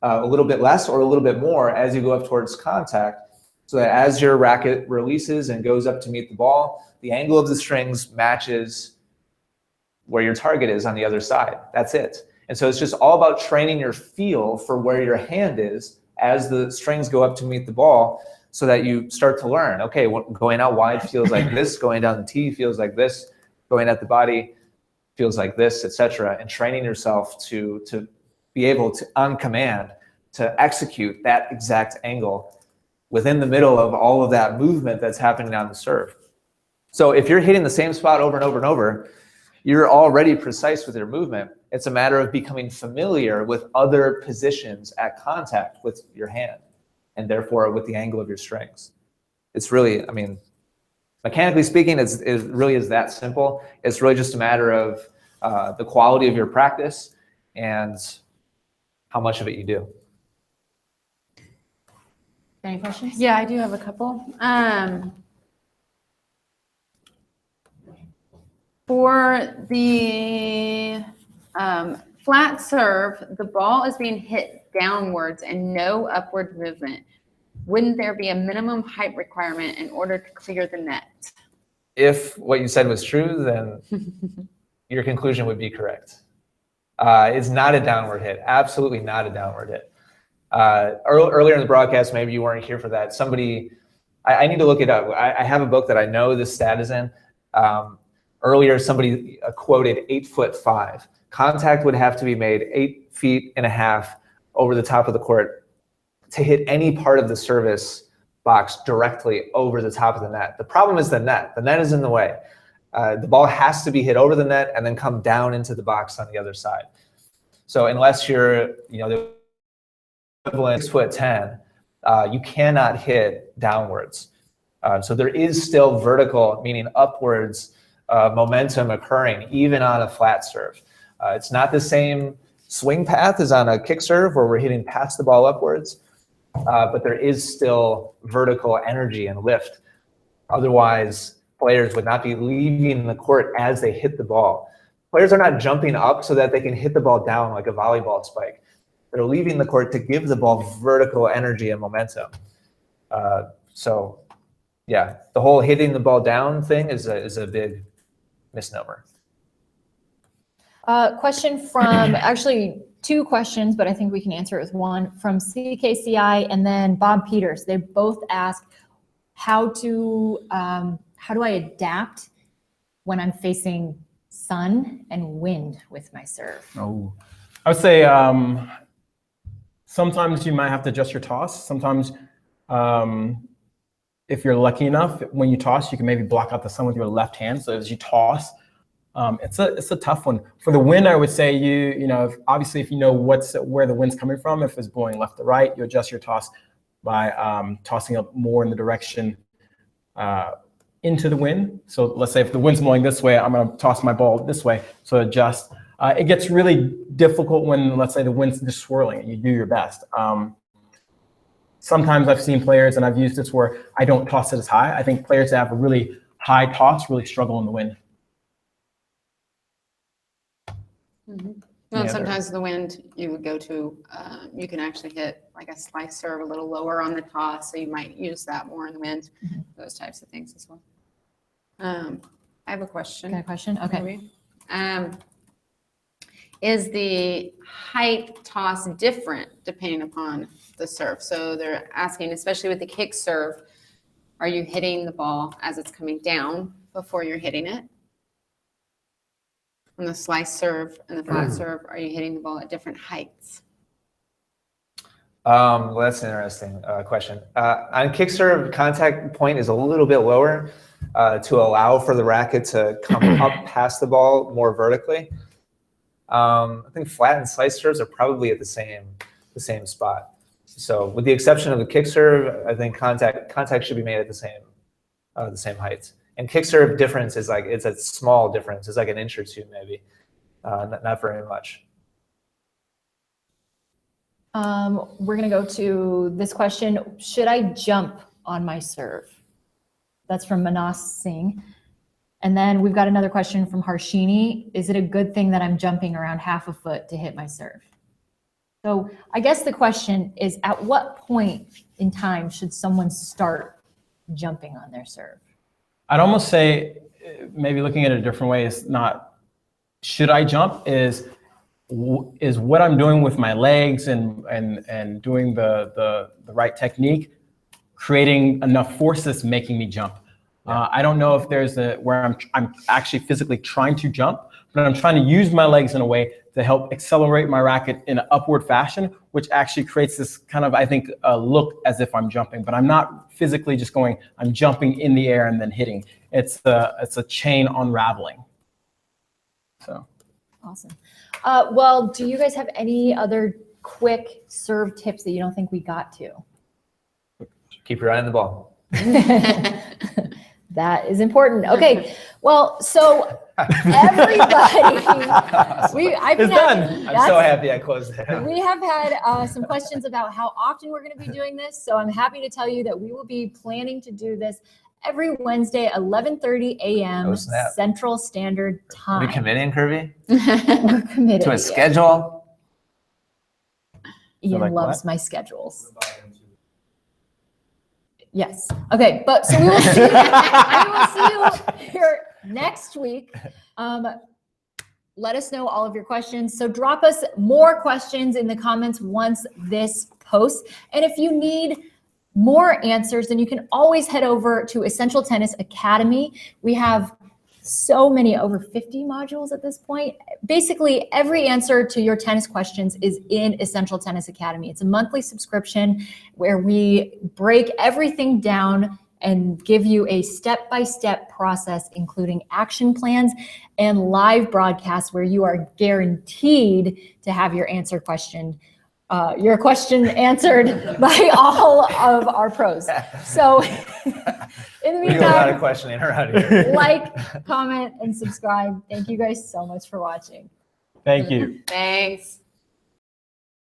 Speaker 2: a little bit less or a little bit more as you go up towards contact, so that as your racket releases and goes up to meet the ball, the angle of the strings matches where your target is on the other side. That's it. And so it's just all about training your feel for where your hand is as the strings go up to meet the ball, so that you start to learn, okay, going out wide feels like this, going down the tee feels like this, going at the body feels like this, etc. And training yourself to be able to, on command, to execute that exact angle within the middle of all of that movement that's happening on the serve. So if you're hitting the same spot over and over and over, you're already precise with your movement. It's a matter of becoming familiar with other positions at contact with your hand, and therefore with the angle of your strings. It's really, I mean, mechanically speaking, it really is that simple. It's really just a matter of the quality of your practice and how much of it you do.
Speaker 3: Any questions?
Speaker 1: Yeah, I do have a couple. For the flat serve, the ball is being hit downwards and no upward movement. Wouldn't there be a minimum height requirement in order to clear the net?
Speaker 2: If what you said was true, then your conclusion would be correct. It's not a downward hit. Absolutely not a downward hit. Earlier in the broadcast, maybe you weren't here for that. Somebody, I need to look it up. I have a book that I know this stat is in. Earlier, somebody quoted 8'5". Contact would have to be made 8.5 feet over the top of the court to hit any part of the service box directly over the top of the net. The problem is the net. The net is in the way. The ball has to be hit over the net and then come down into the box on the other side. So unless you're, the equivalent 6'10", you cannot hit downwards. So there is still vertical, meaning upwards, momentum occurring even on a flat serve. It's not the same swing path as on a kick serve where we're hitting past the ball upwards, but there is still vertical energy and lift. Otherwise, players would not be leaving the court as they hit the ball. Players are not jumping up so that they can hit the ball down like a volleyball spike. they're leaving the court to give the ball vertical energy and momentum. So yeah, the whole hitting the ball down thing is a big misnomer.
Speaker 3: Question from, actually 2 questions, but I think we can answer it with one, from CKCI and then Bob Peters. They both ask how do I adapt when I'm facing sun and wind with my serve?
Speaker 4: Oh, I would say sometimes you might have to adjust your toss. Sometimes if you're lucky enough, when you toss, you can maybe block out the sun with your left hand. So as you toss, it's a tough one. For the wind, I would say you know, obviously if you know where the wind's coming from, if it's blowing left to right, you adjust your toss by tossing up more in the direction into the wind. So let's say if the wind's blowing this way, I'm going to toss my ball this way. So adjust. It gets really difficult when, let's say, the wind's just swirling and you do your best. Sometimes I've seen players, and I've used this where I don't toss it as high. I think players that have a really high toss really struggle in the wind.
Speaker 1: Mm-hmm. Well, sometimes the wind you would go to, you can actually hit like a slice serve a little lower on the toss, so you might use that more in the wind. Mm-hmm. Those types of things as well. I have a question.
Speaker 3: Got a question? Okay.
Speaker 1: Is the height toss different depending upon the serve? So they're asking, especially with the kick serve, are you hitting the ball as it's coming down before you're hitting it? On the slice serve and the flat serve, are you hitting the ball at different heights?
Speaker 2: Well, that's an interesting question. On kick serve, contact point is a little bit lower to allow for the racket to come up past the ball more vertically. I think flat and slice serves are probably at the same spot. So with the exception of the kick serve, I think contact should be made at the same heights. And kick serve difference is like, it's a small difference. It's like an inch or two maybe, not very much.
Speaker 3: We're going to go to this question. Should I jump on my serve? That's from Manas Singh. And then we've got another question from Harshini. Is it a good thing that I'm jumping around half a foot to hit my serve? So I guess the question is, at what point in time should someone start jumping on their serve?
Speaker 4: I'd almost say, maybe looking at it a different way, is not should I jump, is what I'm doing with my legs and doing the right technique creating enough force that's making me jump. I don't know if there's where I'm actually physically trying to jump, but I'm trying to use my legs in a way to help accelerate my racket in an upward fashion, which actually creates this kind of, I think, look as if I'm jumping, but I'm not physically just going, I'm jumping in the air and then hitting. It's a chain unraveling. So.
Speaker 3: Awesome. Well, do you guys have any other quick serve tips that you don't think we got to?
Speaker 2: Keep your eye on the ball.
Speaker 3: That is important. Okay. Well, so everybody,
Speaker 2: it's done. I'm so happy I closed it.
Speaker 3: We have had some questions about how often we're going to be doing this. So I'm happy to tell you that we will be planning to do this every Wednesday, 11:30 a.m. Central Standard Time.
Speaker 2: Are we committing, Kirby?
Speaker 3: We're committed
Speaker 2: to a schedule.
Speaker 3: Ian loves my schedules. Yes. Okay. But so we will see. We will see you here next week. Let us know all of your questions. So drop us more questions in the comments once this posts. And if you need more answers, then you can always head over to Essential Tennis Academy. We have so many, over 50 modules at this point. Basically, every answer to your tennis questions is in Essential Tennis Academy. It's a monthly subscription where we break everything down and give you a step-by-step process, including action plans and live broadcasts where you are guaranteed to have your question answered by all of our pros. So in the meantime,
Speaker 2: we got a lot of questioning around here.
Speaker 3: Like, comment, and subscribe. Thank you guys so much for watching.
Speaker 4: Thank you.
Speaker 1: Thanks.